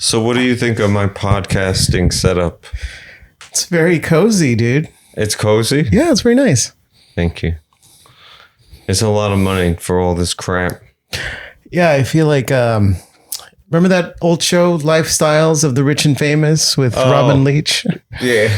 So what do you think of my podcasting setup? It's very cozy, dude. It's cozy? Yeah, it's very nice. Thank you. It's a lot of money for all this crap. Yeah, I feel like remember that old show, Lifestyles of the Rich and Famous with Robin Leach? Yeah.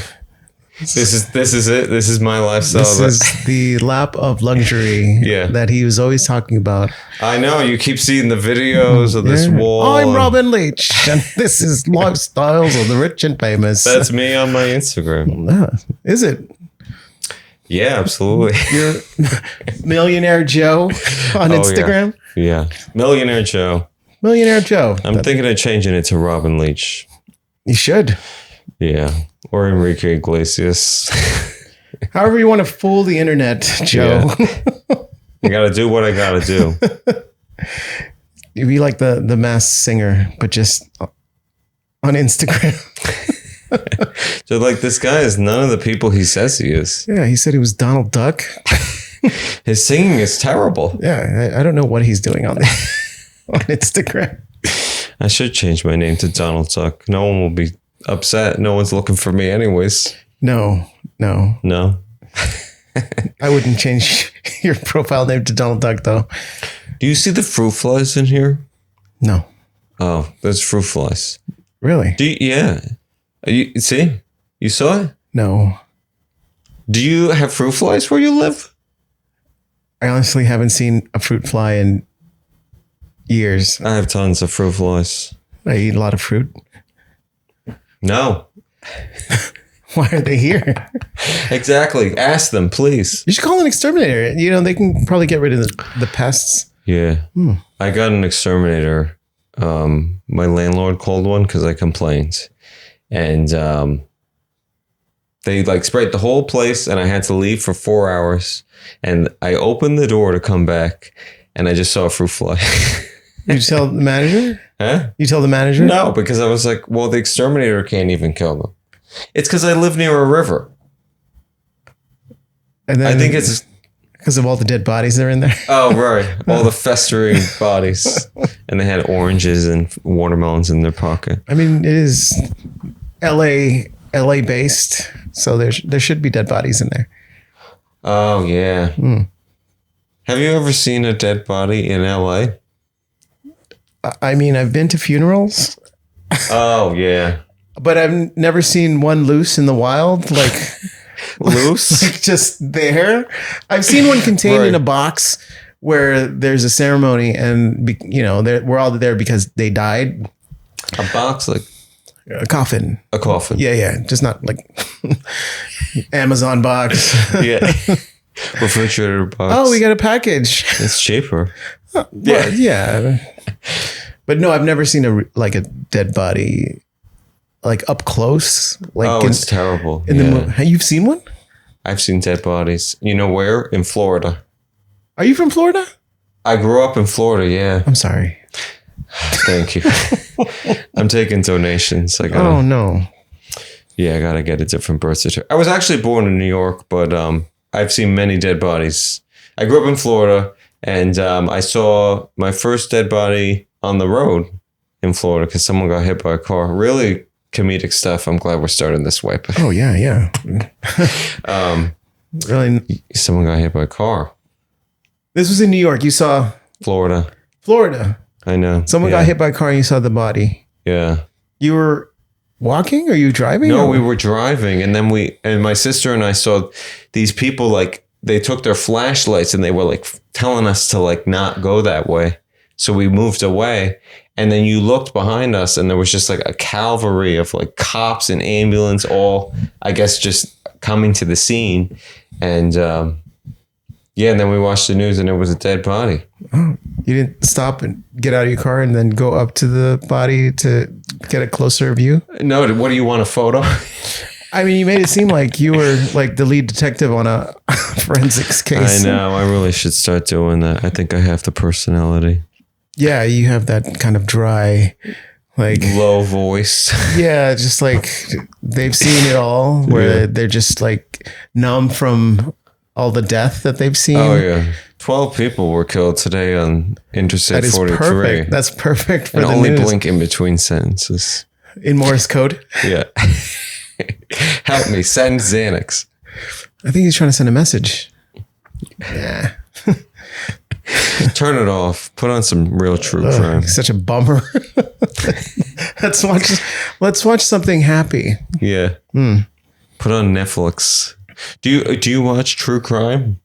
This is it. This is my lifestyle. This is the lap of luxury that he was always talking about. I know. You keep seeing the videos of this wall. I'm Robin Leach, and this is Lifestyles of the Rich and Famous. That's me on my Instagram. Is it? Yeah, absolutely. You're Millionaire Joe on Instagram? Yeah. Millionaire Joe. Millionaire Joe. I'm thinking of changing it to Robin Leach. You should. Yeah. Or Enrique Iglesias. However you want to fool the internet, Joe. Yeah. I got to do what I got to do. You'd be like the Masked Singer, but just on Instagram. So like this guy is none of the people he says he is. Yeah, he said he was Donald Duck. His singing is terrible. Yeah, I don't know what he's doing on Instagram. I should change my name to Donald Duck. No one will be upset. No one's looking for me anyways. No. No. I wouldn't change your profile name to Donald Duck, though. Do you see the fruit flies in here? No. Oh, there's fruit flies. Really? Yeah. You see? You saw it? No. Do you have fruit flies where you live? I honestly haven't seen a fruit fly in years. I have tons of fruit flies. I eat a lot of fruit. No. Why are they here? Exactly. Ask them, please. You should call an exterminator. You know, they can probably get rid of the pests. Yeah. I got an exterminator. My landlord called one because I complained. And they like sprayed the whole place and I had to leave for 4 hours. And I opened the door to come back and I just saw a fruit fly. You tell the manager? Huh? You tell the manager? No, because I was like, well, the exterminator can't even kill them. It's because I live near a river. And then I think it's because of all the dead bodies that are in there. Oh, right. All the festering bodies. And they had oranges and watermelons in their pocket. I mean, it is LA based, so there should be dead bodies in there. Oh, yeah. Have you ever seen a dead body in LA? I mean, I've been to funerals. Oh, yeah. But I've never seen one loose in the wild, like loose, like just there. I've seen one contained in a box where there's a ceremony, and we're all there because they died. A box, like a coffin. A coffin. Yeah, just not like Amazon box. Yeah, refrigerator box. Oh, we got a package. It's cheaper. Yeah. But no, I've never seen a dead body. Like up close, like it's terrible. You've seen one? I've seen dead bodies. You know where? In Florida. Are you from Florida? I grew up in Florida. Yeah. I'm sorry. Thank you. I'm taking donations. Oh no. Yeah, I gotta get a different birth certificate. I was actually born in New York, but I've seen many dead bodies. I grew up in Florida, and I saw my first dead body on the road in Florida because someone got hit by a car. Really comedic stuff. I'm glad we're starting this way. But, yeah. Really, someone got hit by a car. This was in New York. You saw Florida. I know. Someone got hit by a car and you saw the body. Yeah. You were walking? Or you driving? No, we were driving, and then my sister and I saw these people, like they took their flashlights and they were like telling us to like not go that way. So we moved away. And then you looked behind us and there was just like a cavalry of like cops and ambulance, all, I guess, just coming to the scene. And and then we watched the news and it was a dead body. Oh, you didn't stop and get out of your car and then go up to the body to get a closer view? No, what do you want, a photo? I mean, you made it seem like you were like the lead detective on a forensics case. I know. I really should start doing that. I think I have the personality. Yeah, you have that kind of dry, like low voice. Yeah, just like they've seen it all, where they're just like numb from all the death that they've seen. Oh yeah. 12 people were killed today on Interstate That is 43. perfect. That's perfect for And the only news. blink in between sentences. In Morse code. Yeah. Help me, send Xanax. I think he's trying to send a message. Yeah. Turn it off. Put on some real true crime. Such a bummer. Let's watch something happy. Yeah. Put on Netflix. Do you watch true crime?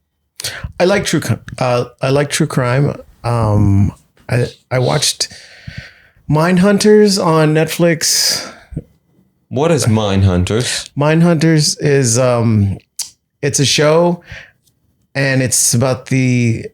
I like true crime. I watched Mindhunters on Netflix. What is Mindhunters? Mindhunters is it's a show, and it's about they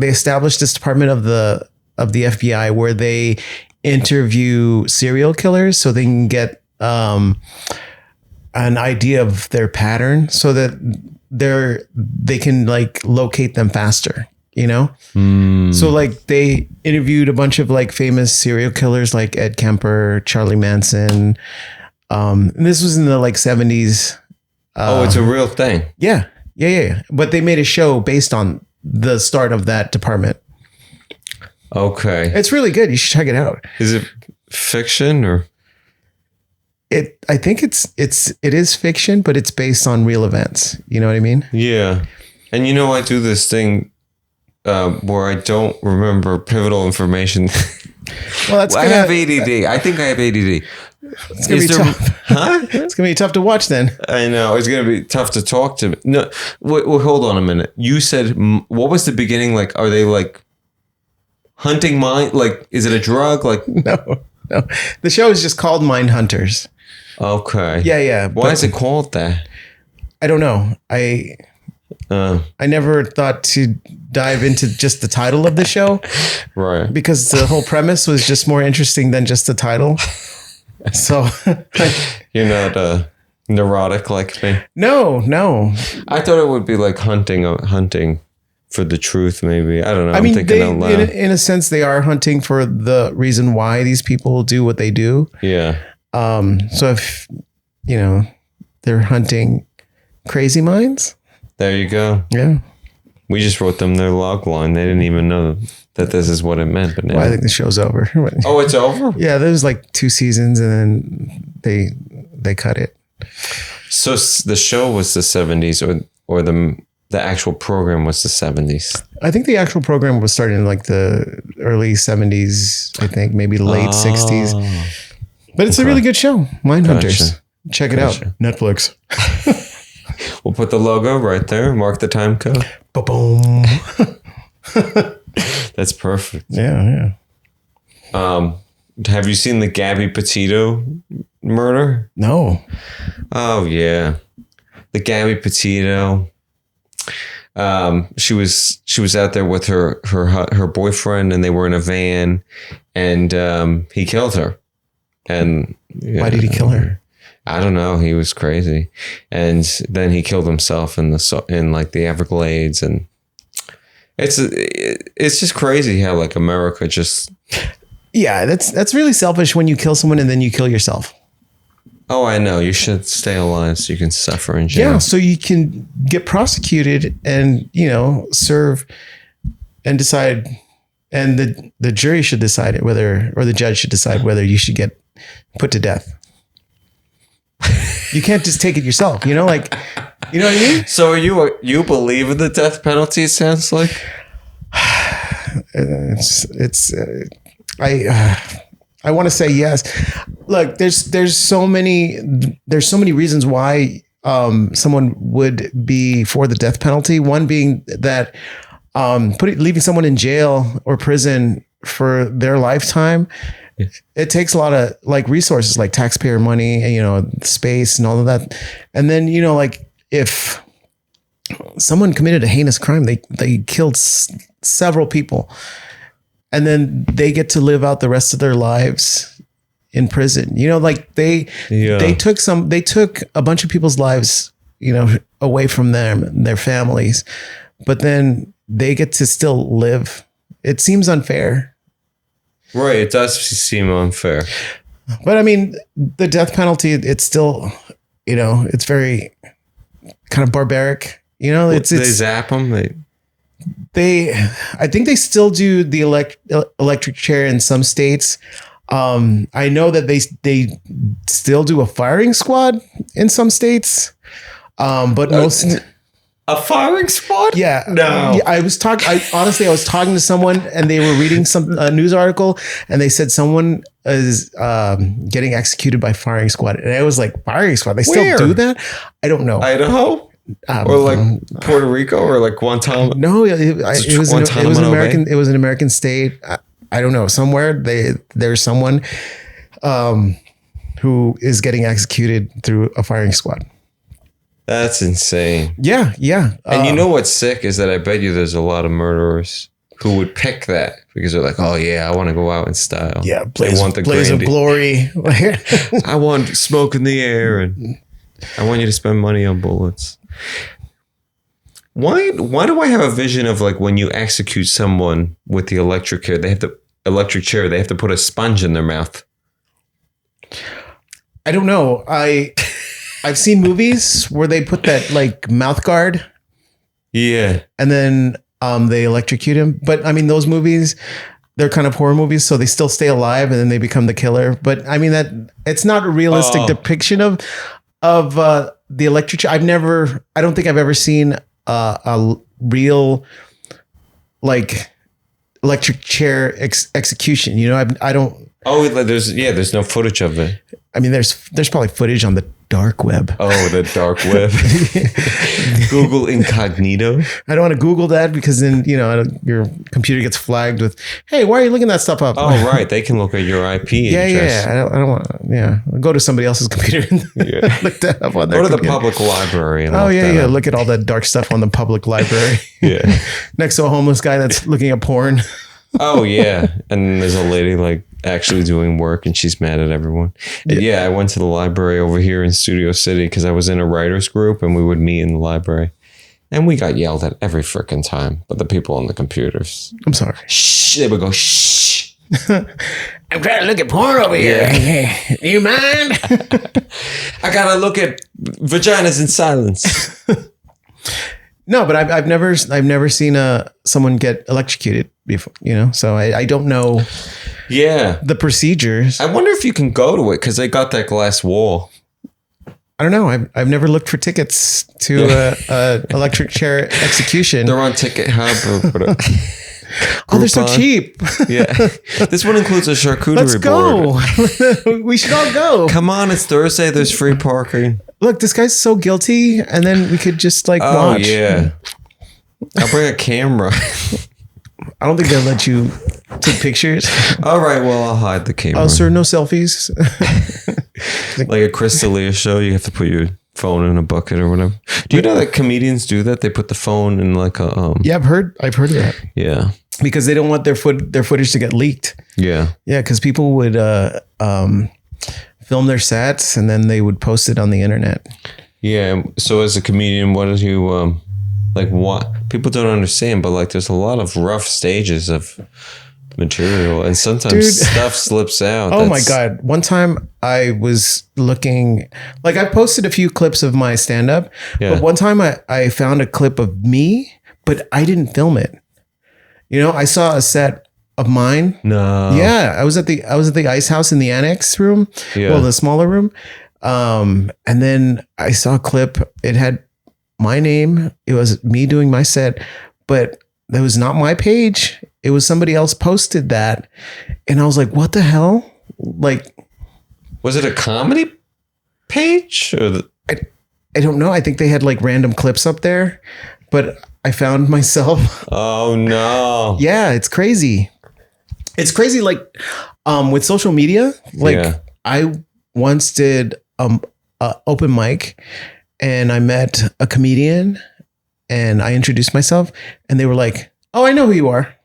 established this department of the FBI where they interview serial killers so they can get an idea of their pattern so that they can like locate them faster, you know? So like they interviewed a bunch of like famous serial killers like Ed Kemper, Charlie Manson. And this was in the like 70s. It's a real thing. Yeah. But they made a show based on the start of that department. Okay. It's really good. You should check it out. Is it fiction or? I think it is fiction, but it's based on real events. You know what I mean? Yeah. And I do this thing where I don't remember pivotal information. Well, that's I have ADD. I think I have ADD. It's gonna be tough. Huh? It's gonna be tough to watch then. I know. It's going to be tough to talk to me. No, wait, hold on a minute. You said, what was the beginning? Like, are they like hunting mind? Like, is it a drug? Like, No. The show is just called Mindhunters. okay. Yeah. Why is it called that? I don't know. I never thought to dive into just the title of the show Right. because the whole premise was just more interesting than just the title. So You're not neurotic like me. no. I thought it would be like hunting for the truth, maybe. I don't know. I I'm mean, thinking out loud. in a sense, they are hunting for the reason why these people do what they do. Yeah. So if, they're hunting crazy minds. There you go. Yeah. We just wrote them their log line. They didn't even know that this is what it meant. But now. Well, I think the show's over. Oh, it's over? Yeah, there was like 2 seasons and then they cut it. So the show was the 70s or the actual program was the 70s? I think the actual program was started in like the early 70s, I think, maybe late 60s. But it's a really good show. Mindhunters. Gotcha. Check it out. Netflix. We'll put the logo right there. Mark the time code. Ba-boom. That's perfect. Yeah. Have you seen the Gabby Petito murder? No. Oh yeah, the Gabby Petito. She was out there with her boyfriend, and they were in a van, and he killed her. And Why did he kill her? I don't know. He was crazy, and then he killed himself in like the Everglades, and it's just crazy how like America just. Yeah, that's really selfish when you kill someone and then you kill yourself. Oh, I know. You should stay alive so you can suffer in jail. Yeah, so you can get prosecuted and, serve and decide, and the jury should decide it or the judge should decide whether you should get put to death. You can't just take it yourself, like, you know what I mean? So you believe in the death penalty, it sounds like? I want to say yes. Look, there's so many reasons why someone would be for the death penalty. One being that leaving someone in jail or prison for their lifetime, it takes a lot of like resources, like taxpayer money, and, space and all of that. And then like if someone committed a heinous crime, they killed several people. And then they get to live out the rest of their lives in prison. Like they took a bunch of people's lives, away from them, their families, but then they get to still live. It seems unfair. Right. It does seem unfair. But I mean, the death penalty, it's still, it's very kind of barbaric, You know, They it's zap them. I think they still do the electric chair in some states. I know that they still do a firing squad in some states. But most a firing squad? Yeah. No. I was talking to someone and they were reading a news article and they said someone is getting executed by firing squad. And I was like, firing squad? They still do that? I don't know. Idaho? Or like Puerto Rico or like Guantanamo? No, it was an American. It was an American state. I don't know. Somewhere there's someone who is getting executed through a firing squad. That's insane. Yeah. And you know what's sick is that I bet you there's a lot of murderers who would pick that because they're like, oh yeah, I want to go out in style. Yeah, blaze of glory. I want smoke in the air and I want you to spend money on bullets. Why do I have a vision of like when you execute someone with the electric chair, they have to put a sponge in their mouth? I don't know. I've seen movies where they put that like mouth guard. Yeah. And then they electrocute him. But I mean, those movies, they're kind of horror movies, so they still stay alive and then they become the killer. But I mean, that it's not a realistic depiction of the electric chair. I don't think I've ever seen a real like electric chair execution. You know, I don't. Oh, there's no footage of it. I mean, there's probably footage on the dark web. Oh, the dark web. Google incognito. I don't want to Google that because then, you know, your computer gets flagged with, hey, why are you looking that stuff up? Oh, right. They can look at your IP address. Yeah. I don't want to, go to somebody else's computer and look that up on their Go to computer. the public library. And Look at all that dark stuff on the public library. Yeah. Next to a homeless guy that's looking at porn. Oh, yeah. And there's a lady like actually doing work and she's mad at everyone. Yeah, I went to the library over here in Studio City because I was in a writers group and we would meet in the library. And we got yelled at every freaking time. But the people on the computers. I'm sorry. Shh. They would go, shh. I'm trying to look at porn over here. Yeah. You mind? I got to look at vaginas in silence. No, but I've never seen someone get electrocuted before, you know, so I don't know. Yeah, the procedures. I wonder if you can go to it because they got that glass wall. I don't know. I've never looked for tickets to a electric chair execution. They're on Ticket Hub or whatever. Oh, they're so cheap. Yeah, this one includes a charcuterie Let's go. board. We should all go. Come on, it's Thursday. There's free parking. Look, this guy's so guilty, and then we could just like watch. Oh yeah, I'll bring a camera. I don't think they'll let you take pictures. All right, well, I'll hide the camera. Oh, sir, no selfies. Like a Chris D'Elia show, you have to put your phone in a bucket or whatever. Do you know that comedians do that? They put the phone in like a Yeah, I've heard of that. Yeah, because they don't want their footage to get leaked. Yeah, because people would film their sets and then they would post it on the internet. Yeah. So as a comedian, what did you like? What people don't understand, but like, there's a lot of rough stages of material, and sometimes stuff slips out. Oh my God! One time I was looking, like I posted a few clips of my stand-up, but one time I found a clip of me, but I didn't film it. You know, I saw a set of mine. No. Yeah, I was at the Ice House in the annex room. Yeah. Well, the smaller room. And then I saw a clip. It had my name. It was me doing my set, but that was not my page. It was somebody else posted that. And I was like, what the hell? Like, was it a comedy page or I don't know. I think they had like random clips up there, but I found myself. Oh no. Yeah, it's crazy. It's crazy. Like, with social media, like I once did open mic and I met a comedian and I introduced myself and they were like, oh, I know who you are.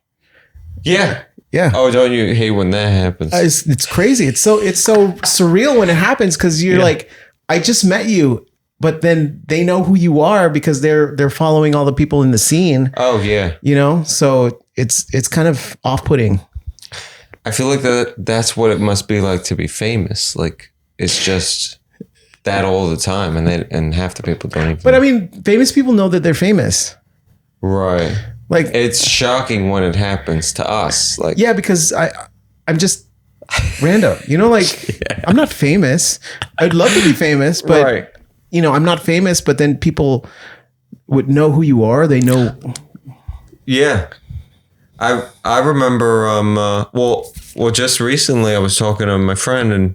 Yeah. Yeah. Oh, don't you hate when that happens? It's crazy. It's so surreal when it happens because you're like, I just met you, but then they know who you are because they're following all the people in the scene. Oh yeah. You know, so it's kind of off-putting. I feel like that's what it must be like to be famous. Like, it's just that all the time, and half the people don't even. But I mean, famous people know that they're famous. Right. Like, It's shocking when it happens to us. Like, yeah, because I'm just random. You know, like I'm not famous. I'd love to be famous, but right. you know, I'm not famous. But then people would know who you are. They know. Yeah. I remember well just recently I was talking to my friend and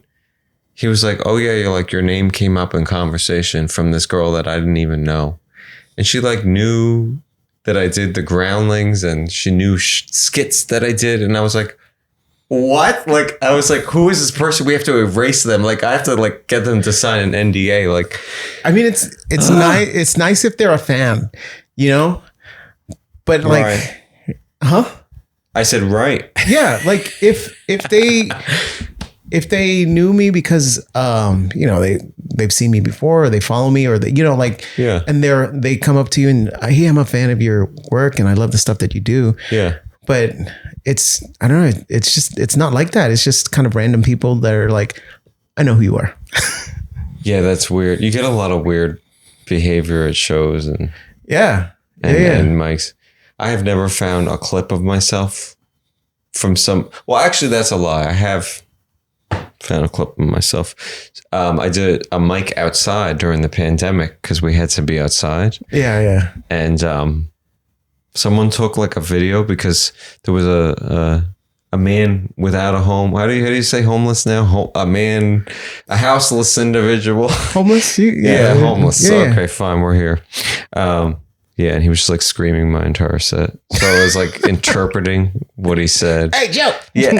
he was like, "Oh yeah, your name came up in conversation from this girl that I didn't even know." And she like knew that I did the Groundlings and she knew skits that I did, and I was like, "What?" Like I was like, "Who is this person? We have to erase them. Like I have to like get them to sign an NDA." Like I mean, it's nice. It's nice if they're a fan, you know. But like, Right. huh? I said, "Right." Yeah, like if they knew me because you know they've seen me before or they follow me or they, you know, like, Yeah. and they come up to you and, "Hey, I'm a fan of your work and I love the stuff that you do." Yeah. But it's, I don't know, it's not like that. It's just kind of random people that are like, "I know who you are." Yeah, that's weird. You get a lot of weird behavior at shows and Yeah. and mics. I have never found a clip of myself from some. Well, actually, that's a lie. I have found a clip of myself. I did a mic outside during the pandemic because we had to be outside, Yeah. and someone took like a video because there was a man without a home. How do you say homeless now? A houseless individual. Homeless? Yeah, homeless. Yeah. Okay, fine. We're here. Yeah, and he was just like screaming my entire set. So I was like interpreting what he said. Hey, Joe. Yeah.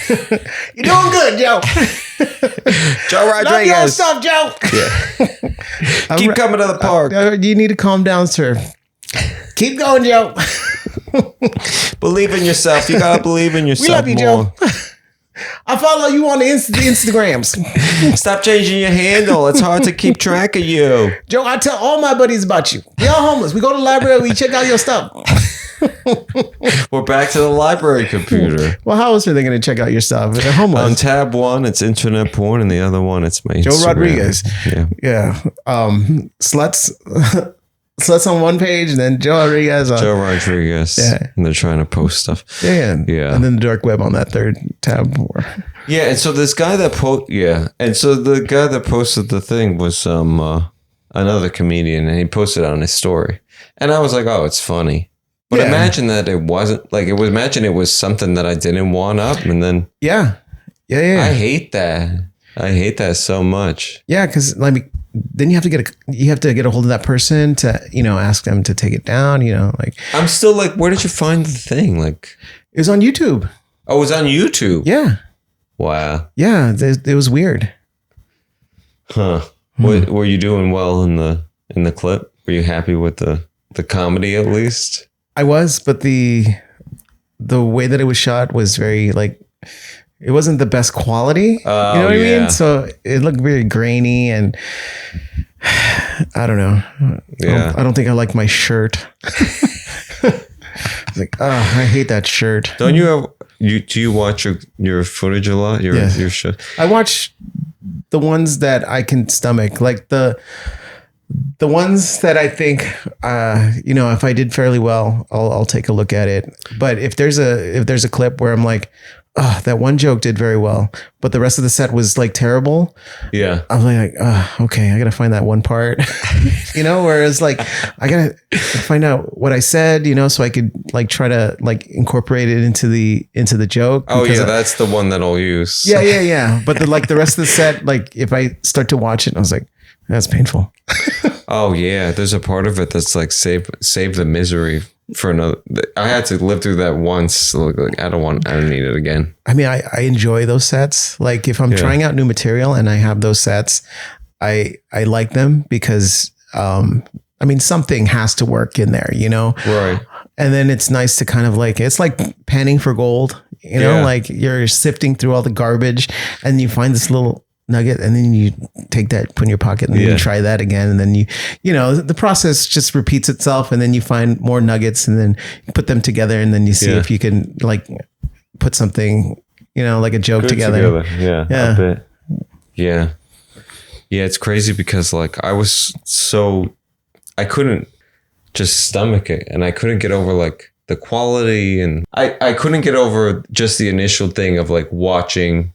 You're doing good, Joe. Joe Love your Rodriguez. stuff, Joe. Yeah. Keep coming to the park. You need to calm down, sir. Keep going, Joe. Believe in yourself. You gotta believe in yourself. We love you, more. Joe. I follow you on the Instagrams. Stop changing your handle. It's hard to keep track of you. Joe, I tell all my buddies about you. You're homeless. We go to the library. We check out your stuff. We're back to the library computer. Well, how else are they going to check out your stuff? They're homeless. On tab 1, it's internet porn, and the other one, it's my Joe Instagram. Rodriguez. Yeah. Yeah. Sluts. Sluts on one page, and then Joe Rodriguez. Joe Rodriguez. Yeah. And they're trying to post stuff. Yeah. Yeah. And then the dark web on that third tab. Yeah, and so this guy that the guy that posted the thing was another comedian, and he posted it on his story, and I was like, oh, it's funny, but Yeah. imagine that it wasn't like it was. Imagine it was something that I didn't want up, and then Yeah. I hate that. I hate that so much. Yeah, because like then you have to get a hold of that person to, you know, ask them to take it down. You know, like I'm still like, where did you find the thing? Like, it was on YouTube. oh, it was on YouTube. Yeah, Wow. yeah, it was weird. Huh. Were you doing well in the clip? Were you happy with the comedy at least? I was, but the way that it was shot was very like, it wasn't the best quality. Oh, you know what I yeah. mean? So it looked very grainy and I don't know. Yeah. I don't think I like my shirt. It's like, oh, I hate that shirt. Don't you have do you watch your footage a lot? Yeah. Your show? I watch the ones that I can stomach, like the ones that I think, you know, if I did fairly well, I'll take a look at it. But if there's a clip where I'm like, oh, that one joke did very well, but the rest of the set was like terrible, Yeah. I'm like, oh, okay, I gotta find that one part, you know. Whereas like, I gotta find out what I said, you know, so I could like try to like incorporate it into the joke. Oh because yeah, that's the one that I'll use. yeah. But the rest of the set, like if I start to watch it, I was like, that's painful. Oh yeah, there's a part of it that's like save the misery for another. I had to live through that once. So like I don't need it again. I mean, I enjoy those sets. Like if I'm trying out new material and I have those sets, I like them because, I mean, something has to work in there, you know? Right. And then it's nice to kind of like, it's like panning for gold, you know, Yeah. like you're sifting through all the garbage and you find this little nugget and then you take that, put in your pocket and then Yeah. you try that again. And then you know, the process just repeats itself and then you find more nuggets and then you put them together and then you see Yeah. if you can like put something, you know, like a joke Good together. Yeah. Yeah. I bet. Yeah. Yeah, it's crazy because like I couldn't just stomach it, and I couldn't get over like the quality, and I couldn't get over just the initial thing of like watching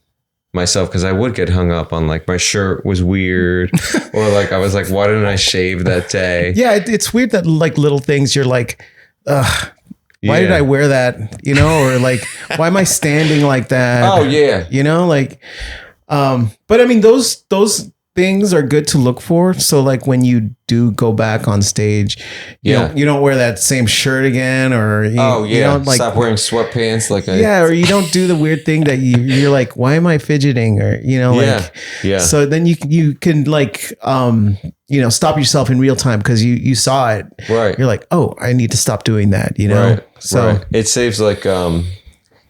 myself, because I would get hung up on like my shirt was weird or like I was like, why didn't I shave that day? Yeah, it's weird that like little things you're like, ugh, why did I wear that? You know, or like, why am I standing like that? Oh yeah. You know, like, but I mean, those things are good to look for. So like when you do go back on stage, you don't wear that same shirt again, or you don't like stop wearing sweatpants or you don't do the weird thing that you're like, why am I fidgeting, or so then you can like stop yourself in real time because you saw it, right? You're like, oh, I need to stop doing that, right. So it saves like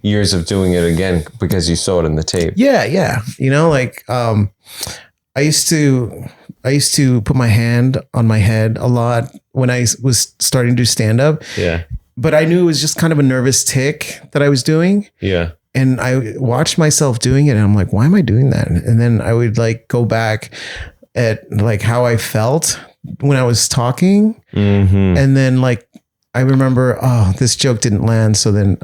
years of doing it again because you saw it in the tape. Like I used to put my hand on my head a lot when I was starting to do stand up. Yeah. But I knew it was just kind of a nervous tick that I was doing. Yeah. And I watched myself doing it and I'm like, why am I doing that? And then I would like go back at like how I felt when I was talking. Mm-hmm. And then like, I remember, oh, this joke didn't land. So then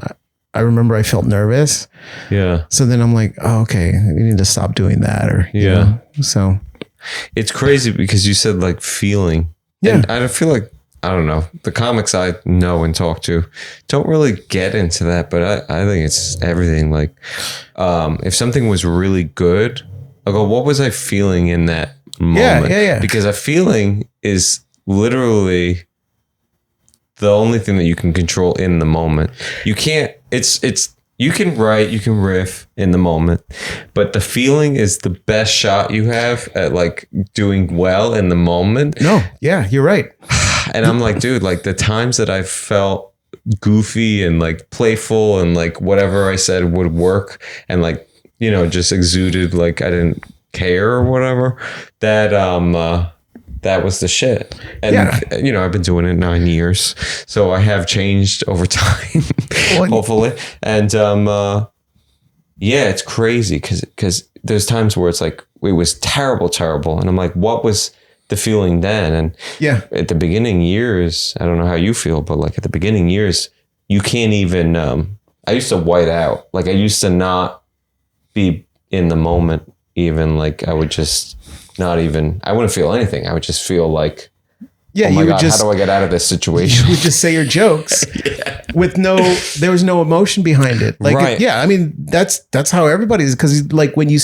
I remember I felt nervous. Yeah. So then I'm like, oh, okay, you need to stop doing that. Or, you know? So it's crazy because you said like feeling. Yeah. And I feel like, I don't know, the comics I know and talk to don't really get into that, but I think it's everything. Like, if something was really good, I'll go, what was I feeling in that moment? Yeah. Because a feeling is literally the only thing that you can control in the moment. You can't, you can write, you can riff in the moment, but the feeling is the best shot you have at like doing well in the moment. No, yeah, you're right. And I'm like, dude, like the times that I felt goofy and like playful and like whatever I said would work and like, just exuded like I didn't care or whatever, that was the shit. And, I've been doing it 9 years. So I have changed over time, hopefully. And, it's crazy because there's times where it's like, it was terrible. And I'm like, what was the feeling then? And at the beginning years, I don't know how you feel, but like at the beginning years, you can't even, I used to white out. Like I used to not be in the moment even. Like I would just not even, I wouldn't feel anything. I would just feel like, oh my God, how do I get out of this situation? You would just say your jokes with there was no emotion behind it. Like, right. I mean, that's how everybody's, because like when you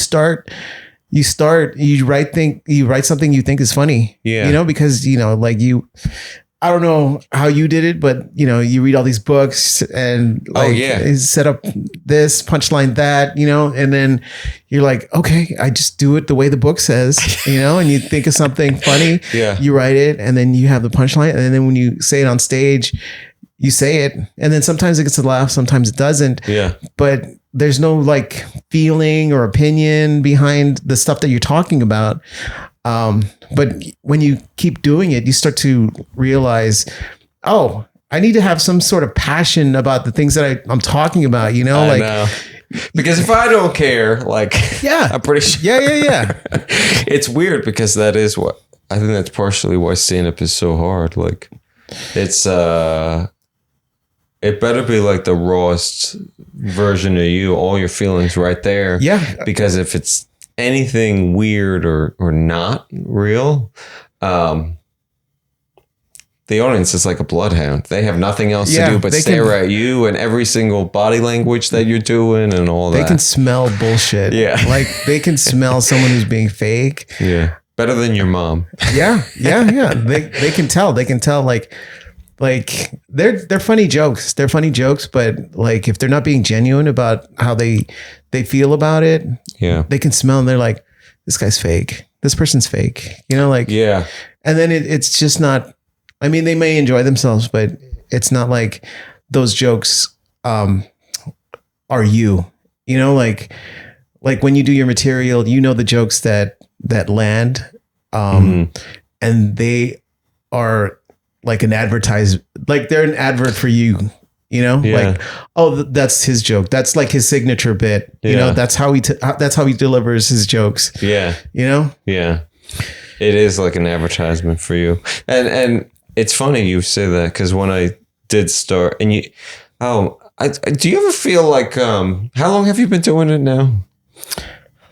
write something you think is funny, because, like I don't know how you did it, but you read all these books and like set up this punchline that, and then you're like, okay, I just do it the way the book says, and you think of something funny, you write it, and then you have the punchline, and then when you say it on stage, you say it, and then sometimes it gets a laugh, sometimes it doesn't. Yeah. But there's no like feeling or opinion behind the stuff that you're talking about. But when you keep doing it, you start to realize, oh, I need to have some sort of passion about the things that I'm talking about, I know. Because if I don't care, like, I'm pretty sure. Yeah. It's weird because that is what, I think that's partially why stand-up is so hard. Like it's, it better be like the rawest version of you, all your feelings right there. Yeah. Because if it's anything weird or not real, the audience is like a bloodhound. They have nothing else to do but stare at you and every single body language that you're doing and all that. They can smell bullshit. Yeah. Like they can smell someone who's being fake. Yeah. Better than your mom. Yeah. They can tell. They can tell like they're funny jokes. They're funny jokes, but like if they're not being genuine about how they feel about it, they can smell and they're like, this guy's fake. This person's fake. Like And then it's just not. I mean, they may enjoy themselves, but it's not like those jokes are you. Like when you do your material, the jokes that land, and they are like an advertise, like they're an advert for you, like, oh, that's his joke. That's like his signature bit. That's how he delivers his jokes. Yeah. Yeah. It is like an advertisement for you. And it's funny you say that, because when I did start, and do you ever feel like, how long have you been doing it now?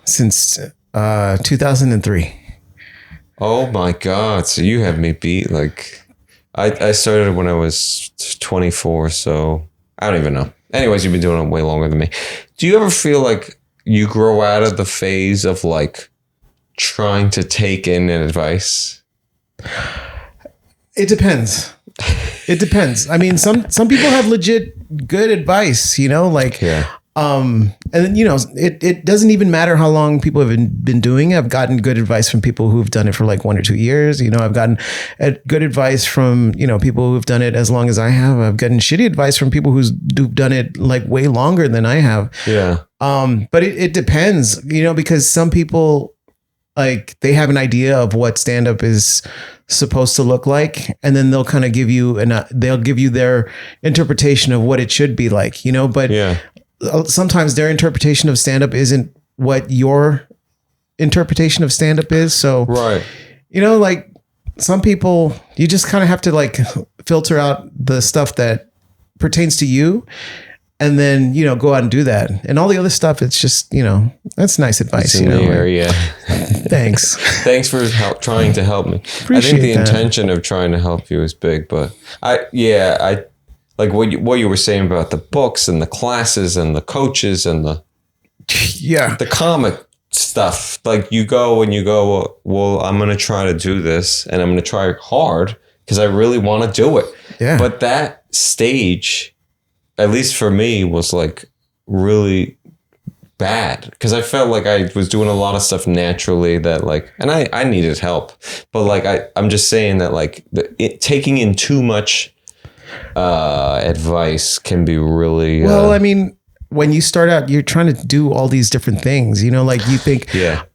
Since 2003. Oh my God. So you have me beat. Like, I started when I was 24, so I don't even know. Anyways, you've been doing it way longer than me. Do you ever feel like you grow out of the phase of like trying to take in advice? It depends. It depends. I mean, some people have legit good advice, like, Yeah. and then, it doesn't even matter how long people have been doing it. I've gotten good advice from people who've done it for like 1 or 2 years. I've gotten good advice from, people who've done it as long as I have. I've gotten shitty advice from people who've done it like way longer than I have. Yeah. But it depends, because some people, like, they have an idea of what stand-up is supposed to look like, and then they'll kind of give you their interpretation of what it should be like, but Yeah. sometimes their interpretation of stand-up isn't what your interpretation of stand-up is. So, Right. like, some people, you just kind of have to like filter out the stuff that pertains to you, and then, go out and do that. And all the other stuff, it's just, that's nice advice. It's in the area. Thanks. Thanks for trying to help me. I think the intention of trying to help you is big, but I like what you were saying about the books and the classes and the coaches and the comic stuff. Like, you go, well, I'm going to try to do this, and I'm going to try hard because I really want to do it. Yeah. But that stage, at least for me, was like really bad, because I felt like I was doing a lot of stuff naturally that, like, and I needed help, but like I'm just saying that, like, taking in too much advice can be really well, I mean, when you start out, you're trying to do all these different things, like, you think,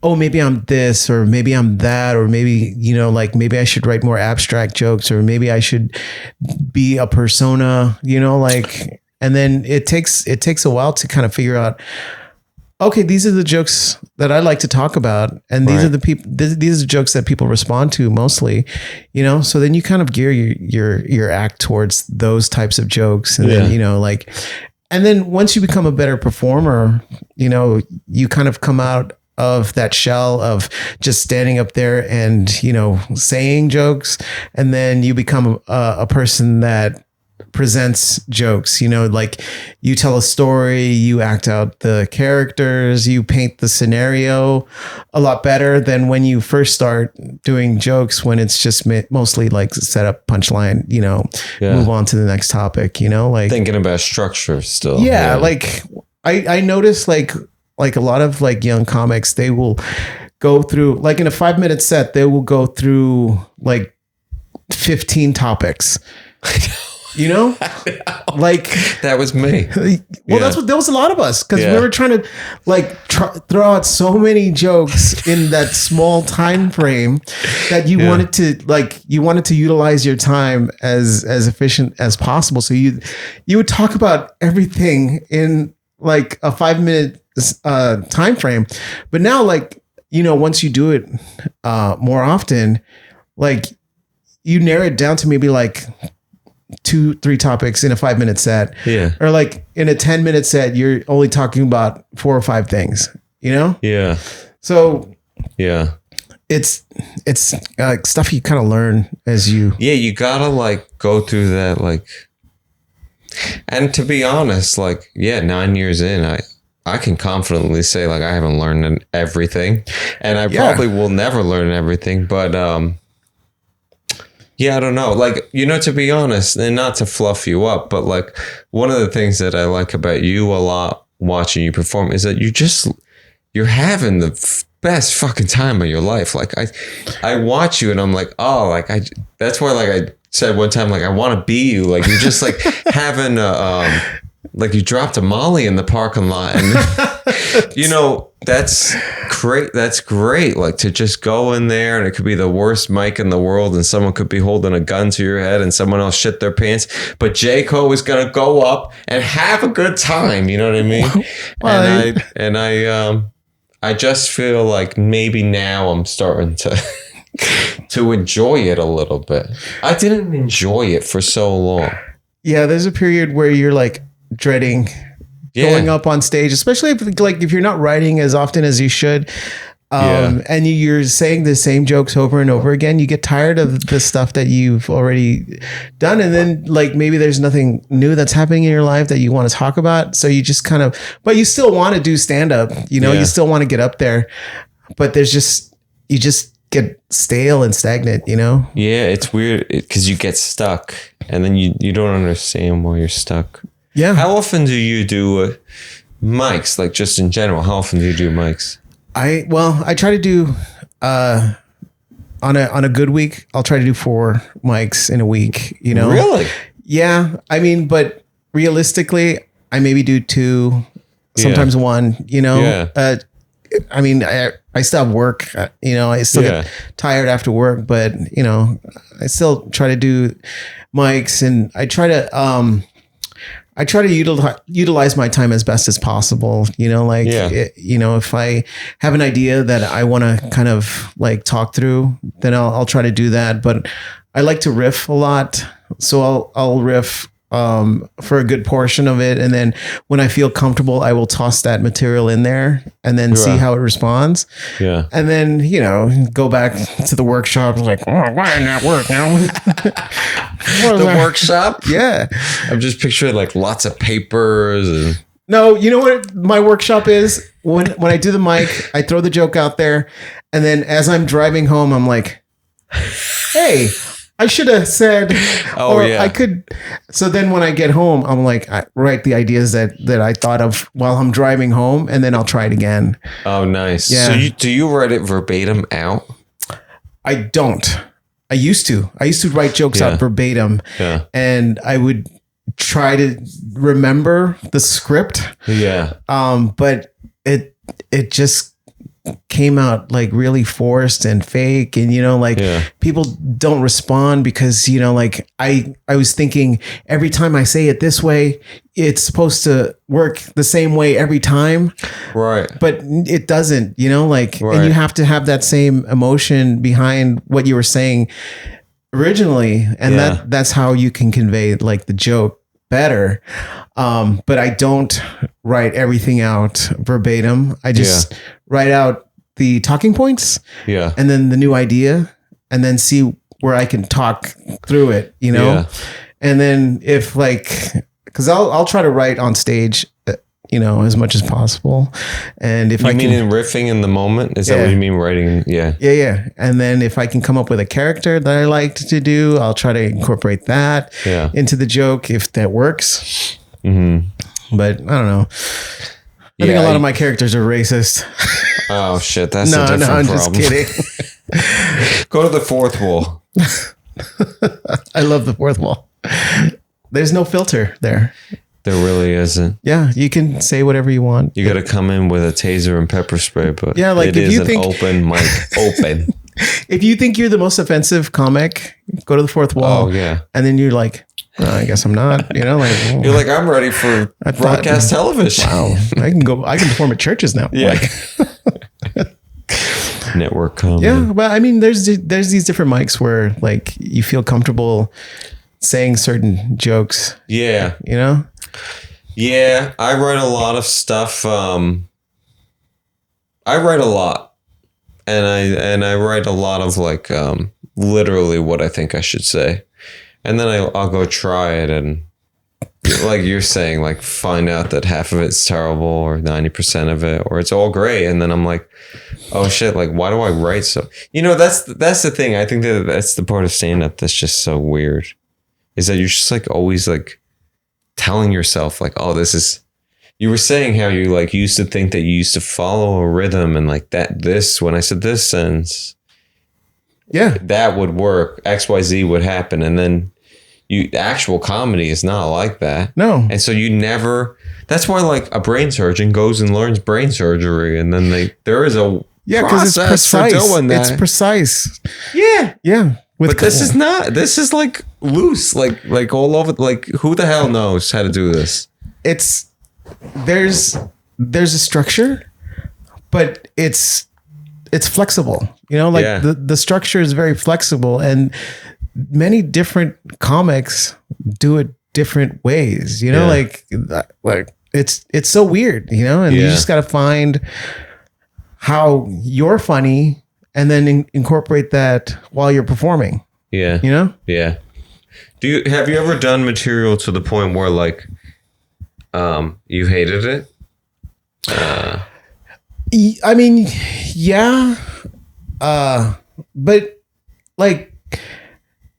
oh, maybe I'm this, or maybe I'm that, or maybe, like, maybe I should write more abstract jokes, or maybe I should be a persona, like, and then it takes a while to kind of figure out, okay, these are the jokes that I like to talk about, and these are the people. These are the jokes that people respond to mostly, So then you kind of gear your act towards those types of jokes, and then like, and then once you become a better performer, you kind of come out of that shell of just standing up there and saying jokes, and then you become a person that presents jokes, like, you tell a story, you act out the characters, you paint the scenario a lot better than when you first start doing jokes, when it's just mostly like set up, punchline, move on to the next topic, like thinking about structure still. Yeah. Like, I notice like a lot of like young comics, they will go through, like, in a 5-minute set, they will go through like 15 topics. Like, that was me. Well, that was a lot of us, because we were trying to like throw out so many jokes in that small time frame that you wanted to utilize your time as efficient as possible. So you would talk about everything in like a 5-minute time frame. But now, like, once you do it more often, like, you narrow it down to maybe like 2-3 topics in a 5-minute set. Yeah. Or like in a 10-minute set, you're only talking about 4 or 5 things, Yeah. So yeah, it's stuff you kind of learn as you. Yeah. You gotta like go through that, like, and to be honest, like, 9 years in, I can confidently say, like, I haven't learned everything, and I probably will never learn everything, but, yeah, I don't know. Like, to be honest, and not to fluff you up, but like, one of the things that I like about you a lot watching you perform is that you're having the best fucking time of your life. Like, I watch you and I'm like, oh, like, that's why, like, I said one time, like, I want to be you. Like, you're just like having like, you dropped a Molly in the parking lot, and that's great. That's great. Like, to just go in there, and it could be the worst mic in the world, and someone could be holding a gun to your head, and someone else shit their pants, but J. Cole is gonna go up and have a good time. You know what I mean? Well, I just feel like maybe now I'm starting to to enjoy it a little bit. I didn't enjoy it for so long. Yeah, there's a period where you're like dreading going up on stage, especially if you're not writing as often as you should. And you're saying the same jokes over and over again, you get tired of the stuff that you've already done. And then like, maybe there's nothing new that's happening in your life that you want to talk about. So you just kind of, but you still want to do stand up, you still want to get up there, but you just get stale and stagnant, Yeah. It's weird because you get stuck and then you don't understand why you're stuck. Yeah. How often do you do mics? Like just in general, how often do you do mics? I try to do on a good week, I'll try to do 4 mics in a week, Really? Yeah. I mean, but realistically, I maybe do 2, sometimes 1, Yeah. I mean, I still have work, I still get tired after work, but I still try to do mics, and I try to utilize my time as best as possible. If I have an idea that I want to kind of like talk through, then I'll try to do that. But I like to riff a lot. So I'll riff for a good portion of it. And then when I feel comfortable, I will toss that material in there and then see how it responds. Yeah. And then, go back to the workshop. Like, why didn't that work now? The workshop? Yeah. I'm just picturing like lots of papers and... No, you know what my workshop is? When I do the mic, I throw the joke out there. And then as I'm driving home, I'm like, hey, I should have said, I could. So then when I get home, I'm like, I write the ideas that I thought of while I'm driving home, and then I'll try it again. Oh, nice. Yeah. So do you write it verbatim out? I don't. I used to write jokes out verbatim, and I would try to remember the script. Yeah. But it just came out like really forced and fake, and people don't respond because I was thinking every time I say it this way, it's supposed to work the same way every time, right? But it doesn't, and you have to have that same emotion behind what you were saying originally, and that's how you can convey like the joke better. But I don't write everything out verbatim. I just write out the talking points, and then the new idea, and then see where I can talk through it, and then if because I'll try to write on stage, as much as possible. And if you mean in riffing in the moment, is that what you mean writing? Yeah. And then if I can come up with a character that I like to do, I'll try to incorporate that into the joke if that works. Mm-hmm. But I don't know. I think a lot of my characters are racist. Oh shit, that's a different problem. Just kidding. Go to the fourth wall. I love the fourth wall. There's no filter there. There really isn't. Yeah, you can say whatever you want. You got to come in with a taser and pepper spray, but like it is an open mic. Open. If you think you're the most offensive comic, go to the fourth wall. Oh yeah, and then you're like, I guess I'm not. You're like, I'm ready for broadcast television. Wow, I can perform at churches now. Yeah. Network comedy. Yeah, but I mean, there's these different mics where like you feel comfortable saying certain jokes. Yeah. Yeah, I write a lot of stuff. I write a lot, and I write a lot of like literally what I think I should say, and then I'll go try it, and like you're saying, like find out that half of it's terrible or 90% of it, or it's all great, and then I'm like, oh shit, like why do I write so? That's the thing. I think that's the part of stand up that's just so weird, is that you're just like always like telling yourself like, oh, this is, you were saying how you like used to think that you used to follow a rhythm and like when I said this sentence, that would work, XYZ would happen. And then actual comedy is not like that. No. And so that's why like a brain surgeon goes and learns brain surgery. And then there is a because it's precise. For doing that. It's precise. Yeah. Yeah. But this is like loose, like all over, like who the hell knows how to do this? There's a structure, but it's flexible, you know, like Yeah. the structure is very flexible, and many different comics do it different ways, you know, Yeah. like it's so weird, you know, and you Yeah. just got to find how you're funny and then incorporate that while you're performing, Yeah. you know? Yeah. Have you ever done material to the point where like you hated it? I mean, yeah. But like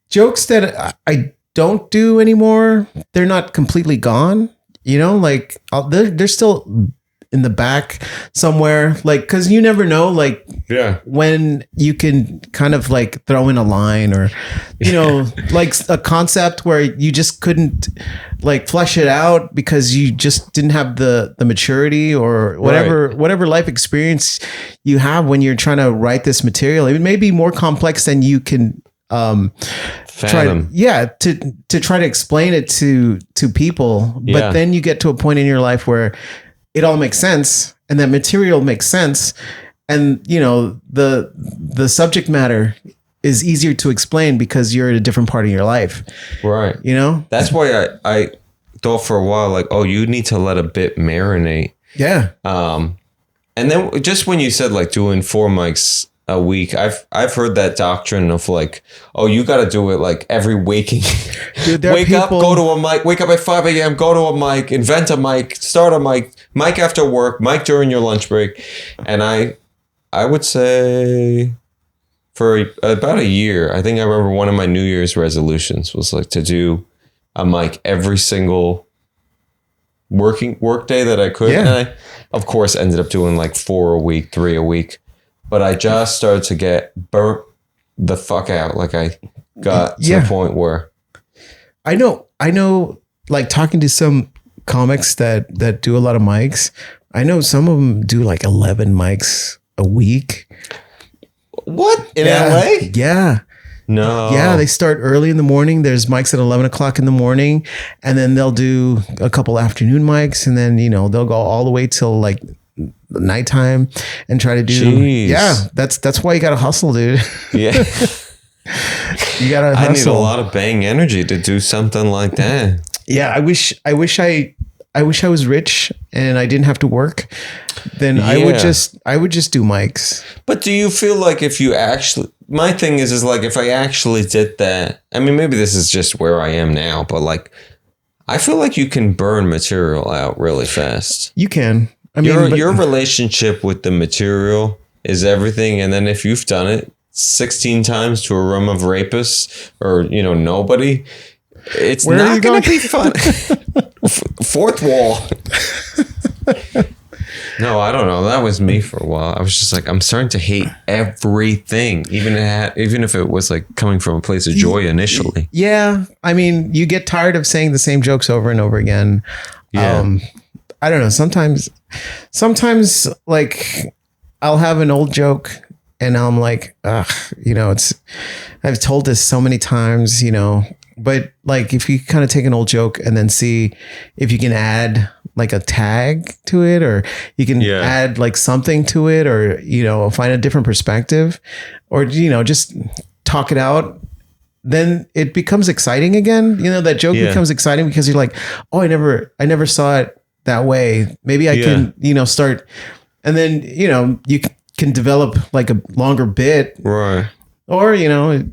jokes that I don't do anymore, they're not completely gone, you know, like they're still in the back somewhere, like, cause you never know, like Yeah. when you can kind of like throw in a line or, you know, like a concept where you just couldn't like flesh it out because you just didn't have the maturity or whatever life experience you have when you're trying to write this material. It may be more complex than you can Fathom. to try to explain it to people. But Yeah. then you get to a point in your life where it all makes sense and that material makes sense. And, you know, the subject matter is easier to explain because you're at a different part of your life, Right. you know? That's why I thought for a while, like, oh, you need to let a bit marinate. Yeah. And then just when you said like doing 4 mics a week, I've heard that doctrine of like, oh, you got to do it like every waking. Dude, there are Wake up, people- go to a mic. Wake up at 5 a.m. Go to a mic. Invent a mic. Start a mic. Mic after work. Mic during your lunch break. And I would say for about a year, I think I remember one of my New Year's resolutions was like to do a mic every single work day that I could. Yeah. And I, of course, ended up doing like 4 a week, 3 a week. But I just started to get burnt the fuck out. Like I got to Yeah. the point where I know, like talking to some comics that do a lot of mics, I know some of them do like 11 mics a week. what in Yeah. LA? Yeah. No. Yeah, they start early in the morning. There's mics at 11 o'clock in the morning, and then they'll do a couple afternoon mics, and then, you know, they'll go all the way till like nighttime and try to do. Jeez. Yeah, that's why you got to hustle, dude. Yeah. You got to I need a hustle. lot of bang energy to do something like that. Yeah, I wish I was rich and I didn't have to work. Then I would Yeah. just do mics. But do you feel like if you actually, my thing is like if I actually did that, I mean, maybe this is just where I am now, but like, I feel like you can burn material out really fast. You can. I mean, Your relationship with the material is everything. And then if you've done it 16 times to a room of rapists or, you know, nobody, it's Where are not you going to going? be fun. Fourth wall. No, I don't know. That was me for a while. I was just like, I'm starting to hate everything, even if it was like coming from a place of joy initially. Yeah, I mean, you get tired of saying the same jokes over and over again. Yeah. I don't know. Sometimes like I'll have an old joke and I'm like, ugh, you know, I've told this so many times, you know, but like if you kind of take an old joke and then see if you can add like a tag to it, or you can Yeah. add like something to it, or, you know, find a different perspective, or, you know, just talk it out, then it becomes exciting again. You know, that joke Yeah. becomes exciting because you're like, oh, I never saw it that way. Maybe I can, you know, start, and then, you know, you can develop like a longer bit, Right. or, you know, it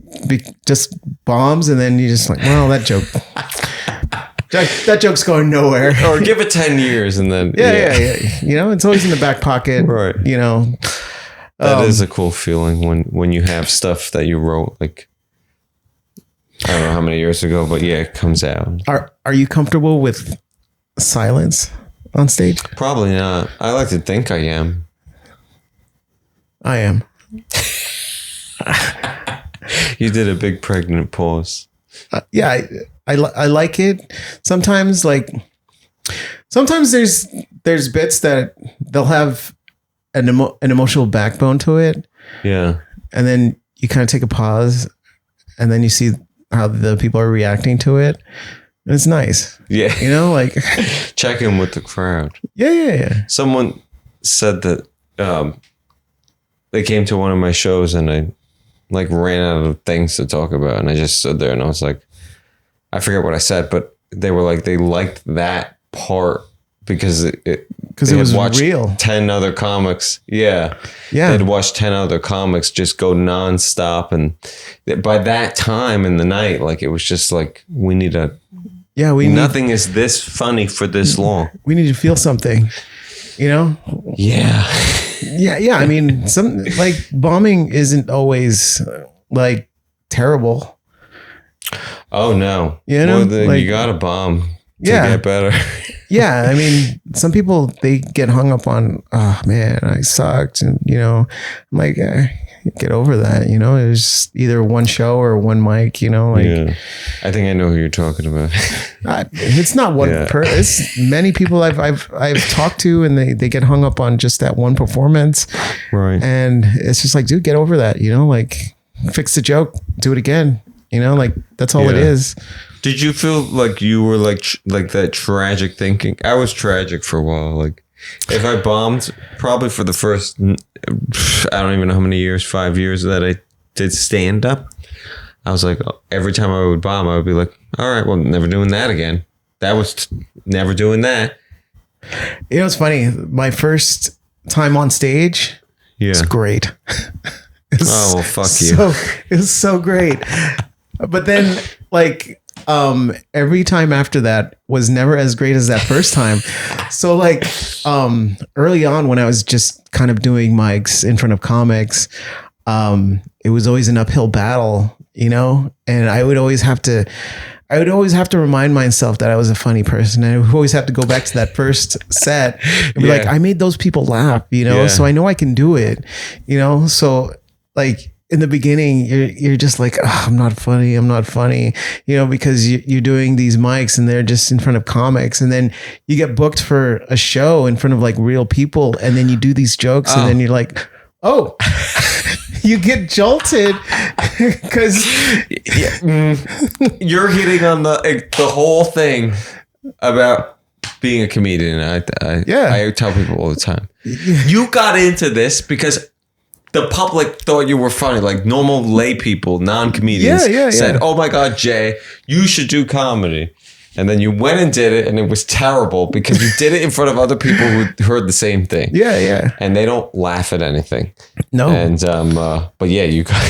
just bombs, and then you just like, well, that joke, that joke's going nowhere. Or give it 10 years and then. Yeah. You know, it's always in the back pocket. Right. You know, That is a cool feeling when you have stuff that you wrote, like, I don't know how many years ago, but yeah, it comes out. are you comfortable with silence on stage? Probably not. I like to think I am. I am. You did a big pregnant pause. Yeah, I like it. Sometimes there's bits that they'll have an emotional backbone to it, Yeah. and then you kind of take a pause, and then you see how the people are reacting to it, and it's nice. Yeah. You know, like Check in with the crowd. yeah. Someone said that they came to one of my shows and I like ran out of things to talk about, and I just stood there and I was like, I forget what I said, but they were like, they liked that part because it was watched real. 10 other comics. Yeah. Yeah. They'd watched 10 other comics just go nonstop. And by that time in the night, like it was just like, we need nothing is this funny for this long. We need to feel something, you know? Yeah. Yeah. I mean, some like bombing isn't always like terrible. Oh no. You know, like, you got to bomb to Yeah. get better. Yeah, I mean, some people, they get hung up on, oh man, I sucked, and you know, I'm like, get over that. You know, it was either one show or one mic. You know, like Yeah. I think I know who you're talking about. it's not one it's many people I've talked to, and they get hung up on just that one performance, Right. and it's just like, dude, get over that. You know, like fix the joke, do it again. You know, like that's all it Yeah. is. Did you feel like you were like that tragic thinking? I was tragic for a while. Like if I bombed, probably for the first, I don't even know how many years, 5 years that I did stand up. I was like, every time I would bomb, I would be like, all right, well, never doing that again. That was never doing that. You know, it's funny. My first time on stage, Yeah. it's great. Oh, well, fuck you. It was so great. But then like every time after that was never as great as that first time. So like early on when I was just kind of doing mics in front of comics, it was always an uphill battle, you know, and I would always have to remind myself that I was a funny person. I would always have to go back to that first set and be like, I made those people laugh, you know, Yeah. so I know I can do it, you know? So like in the beginning, you're just like, oh, I'm not funny, you know, because you're doing these mics and they're just in front of comics. And then you get booked for a show in front of like real people. And then you do these jokes and then you're like, oh, you get jolted because You're hitting on the whole thing about being a comedian. I tell people all the time. You got into this because the public thought you were funny. Like normal lay people, non-comedians said, oh my God, Jay, you should do comedy. And then you went and did it, and it was terrible because you did it in front of other people who heard the same thing. Yeah. And they don't laugh at anything. No. And but yeah, you got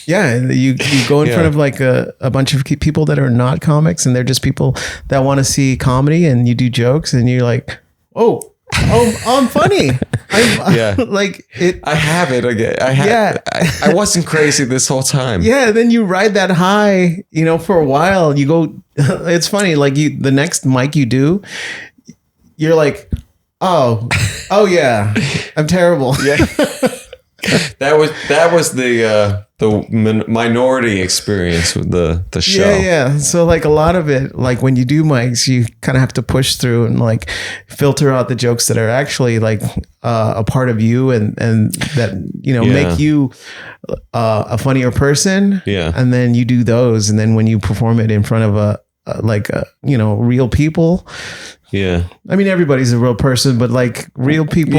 and you go in front of like a bunch of people that are not comics, and they're just people that want to see comedy, and you do jokes, and you're like, oh, I'm funny. I'm like it. I have it again. I wasn't crazy this whole time. Yeah, then you ride that high, you know, for a while. You go. It's funny. Like the next mic you do, you're like, oh yeah, I'm terrible. Yeah. That was the minority experience with the show. Yeah. So like a lot of it, like when you do mics, you kind of have to push through and like filter out the jokes that are actually like a part of you and that, you know, make you a funnier person. Yeah. And then you do those, and then when you perform it in front of you know, real people. Yeah. I mean, everybody's a real person, but like real people,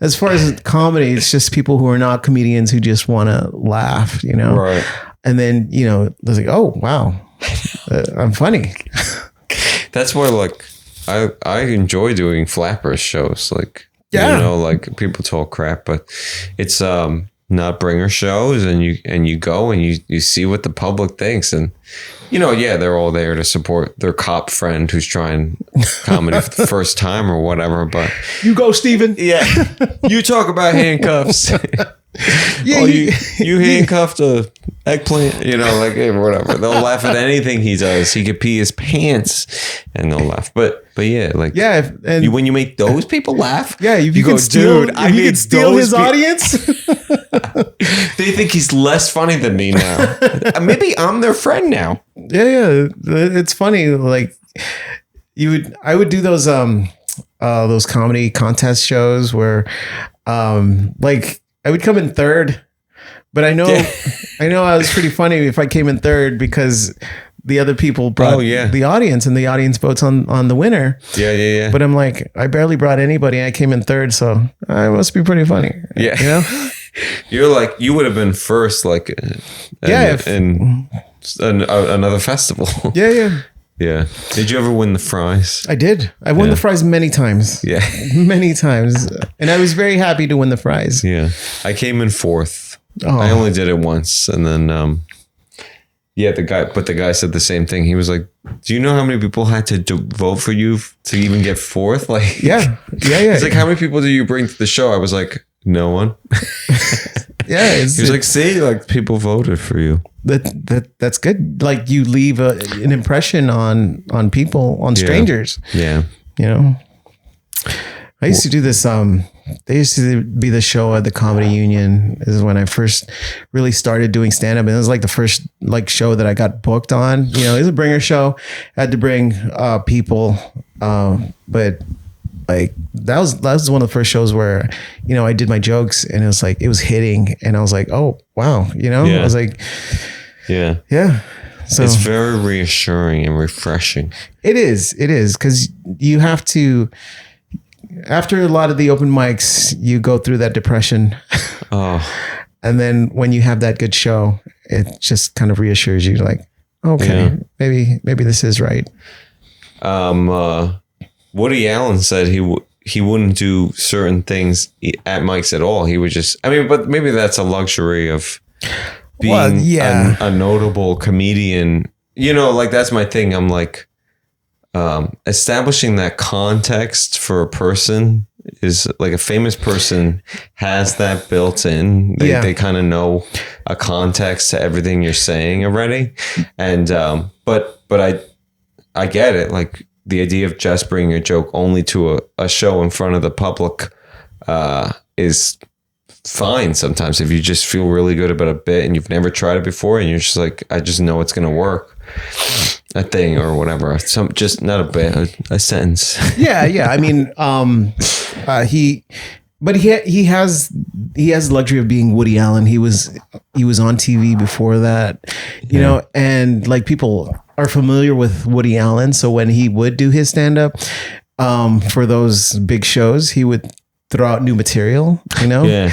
as far as comedy, it's just people who are not comedians who just want to laugh, you know? Right. And then, you know, they're like, oh, wow, I'm funny. That's why, like, I enjoy doing flappers shows. Like, you know, like people talk crap, but it's not bringer shows, and you go and you see what the public thinks, and you know, they're all there to support their cop friend who's trying comedy for the first time or whatever. But You go, Steven. yeah, you talk about handcuffs. Yeah, you handcuffed a eggplant, you know, like whatever. They'll laugh at anything he does. He could pee his pants, and they'll laugh. But yeah, like when you make those people laugh, if you go, can steal, dude, if you can steal his audience. They think he's less funny than me now. Maybe I'm their friend now. Yeah, it's funny. Like I would do those comedy contest shows where, like I would come in third, but I know I was pretty funny if I came in third because the other people brought the audience, and the audience votes on the winner. Yeah. But I'm like, I barely brought anybody. I came in third, so I must be pretty funny. Yeah. You know? You're like, you would have been first, like, in another festival. Yeah. Yeah. Did you ever win the prize? I did. I won the prize many times. Yeah. Many times. And I was very happy to win the prize. Yeah. I came in fourth. Oh. I only did it once. And then, the guy said the same thing. He was like, do you know how many people had to vote for you to even get fourth? Like, yeah. He's like, how many people do you bring to the show? I was like, no one. Yeah. He was like, see, like, people voted for you. That's good. Like, you leave an impression on people, on strangers. Yeah. You know, I used to do this. They used to be the show at the Comedy Union. This is when I first really started doing stand up, and it was like the first like show that I got booked on. You know, it was a bringer show. I had to bring people, but like that was one of the first shows where, you know, I did my jokes and it was like, it was hitting, and I was like, oh wow, you know, I was like, yeah. So it's very reassuring and refreshing. It is because you have to. After a lot of the open mics, you go through that depression. Oh. And then when you have that good show, it just kind of reassures you, like, okay, maybe this is right. Woody Allen said he wouldn't do certain things at mics at all. He would just, I mean, but maybe that's a luxury of being a notable comedian. You know, like, that's my thing. I'm like, establishing that context for a person is like, a famous person has that built in. They kind of know a context to everything you're saying already. And, but I get it. Like, the idea of just bringing a joke only to a show in front of the public, is fine sometimes if you just feel really good about a bit and you've never tried it before and you're just like, I just know it's going to work. A thing or whatever, just not a bit, a sentence. Yeah. I mean, he has the luxury of being Woody Allen. He was on TV before that, you know, and like, people are familiar with Woody Allen. So when he would do his stand up, for those big shows, he would throw out new material, you know,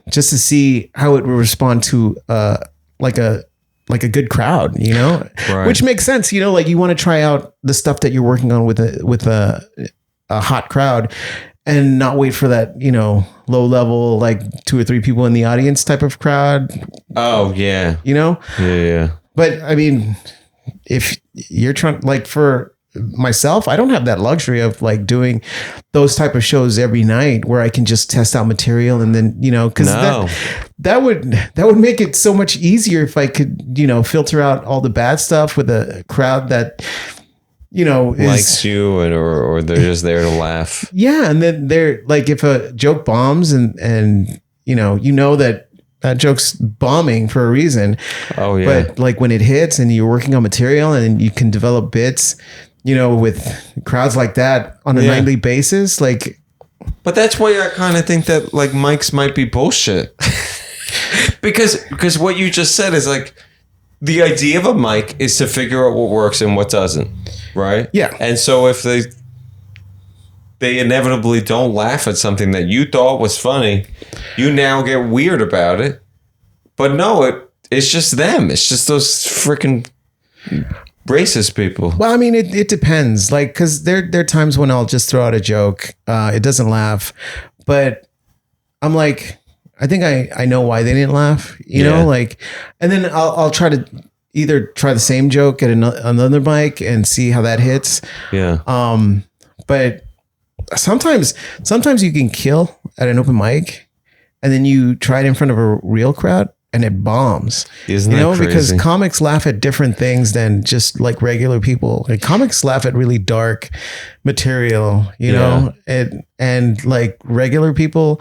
just to see how it would respond to like a good crowd, you know, which makes sense. You know, like, you want to try out the stuff that you're working on with a hot crowd, and not wait for that, you know, low level, like 2 or 3 people in the audience type of crowd. Oh yeah. You know? Yeah. But I mean, if you're trying, like, for myself, I don't have that luxury of like doing those type of shows every night where I can just test out material and then, you know, because that would make it so much easier if I could, you know, filter out all the bad stuff with a crowd that, you know, likes you or they're just there to laugh. Yeah, and then they're like, if a joke bombs and you know that joke's bombing for a reason. Oh yeah. But like, when it hits and you're working on material and you can develop bits, you know, with crowds like that on a nightly basis, like. But that's why I kind of think that like mics might be bullshit. because what you just said is like, the idea of a mic is to figure out what works and what doesn't, right? Yeah. And so if they inevitably don't laugh at something that you thought was funny, you now get weird about it. But no, it's just them. It's just those freaking racist people. Well, I mean, it depends. Like, because there are times when I'll just throw out a joke. It doesn't laugh. But I'm like, I think I know why they didn't laugh, you know, like, and then I'll try to either try the same joke at another mic and see how that hits. Yeah. But sometimes you can kill at an open mic and then you try it in front of a real crowd and it bombs. Isn't that crazy? Because comics laugh at different things than just like regular people. Like, comics laugh at really dark material, you know, and like regular people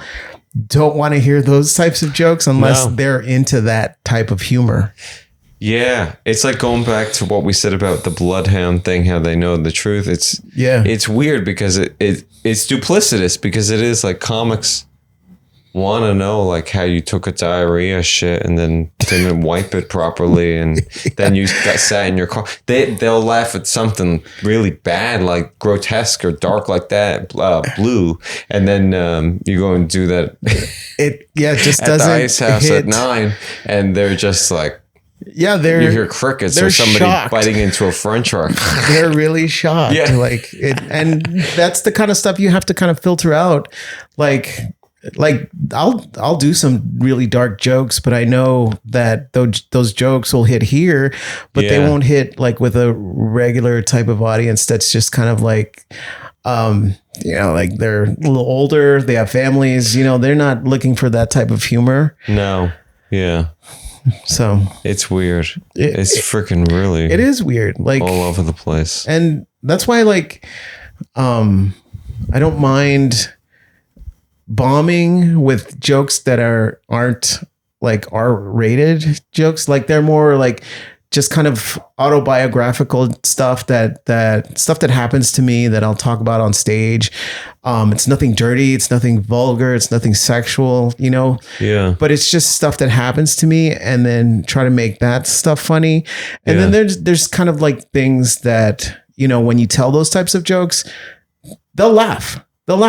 don't want to hear those types of jokes unless they're into that type of humor. Yeah. It's like going back to what we said about the Bloodhound thing, how they know the truth. It's weird because it's duplicitous, because it is like, comics want to know like how you took a diarrhea shit and then didn't wipe it properly, and then you got sat in your car. They'll laugh at something really bad, like grotesque or dark like that, blue, and then you go and do that. It just at doesn't the ice house hit. at 9, and they're just like, Yeah, you hear crickets they're or somebody shocked. biting into a French fry. They're really shocked. Yeah. Like it, and that's the kind of stuff you have to kind of filter out. Like I'll do some really dark jokes, but I know that those jokes will hit here, but they Yeah. won't hit like with a regular type of audience that's just kind of like like they're a little older, they have families, they're not looking for that type of humor. No. Yeah. So It's weird. It's freaking really it is weird. Like all over the place. and that's why I don't mind bombing with jokes that aren't like R-rated jokes. Like they're more like just kind of autobiographical stuff that happens to me that I'll talk about on stage. It's nothing dirty, it's nothing vulgar, it's nothing sexual, Yeah. but it's just stuff that happens to me, and then try to make that stuff funny. And then there's kind of like things that, when you tell those types of jokes, they'll laugh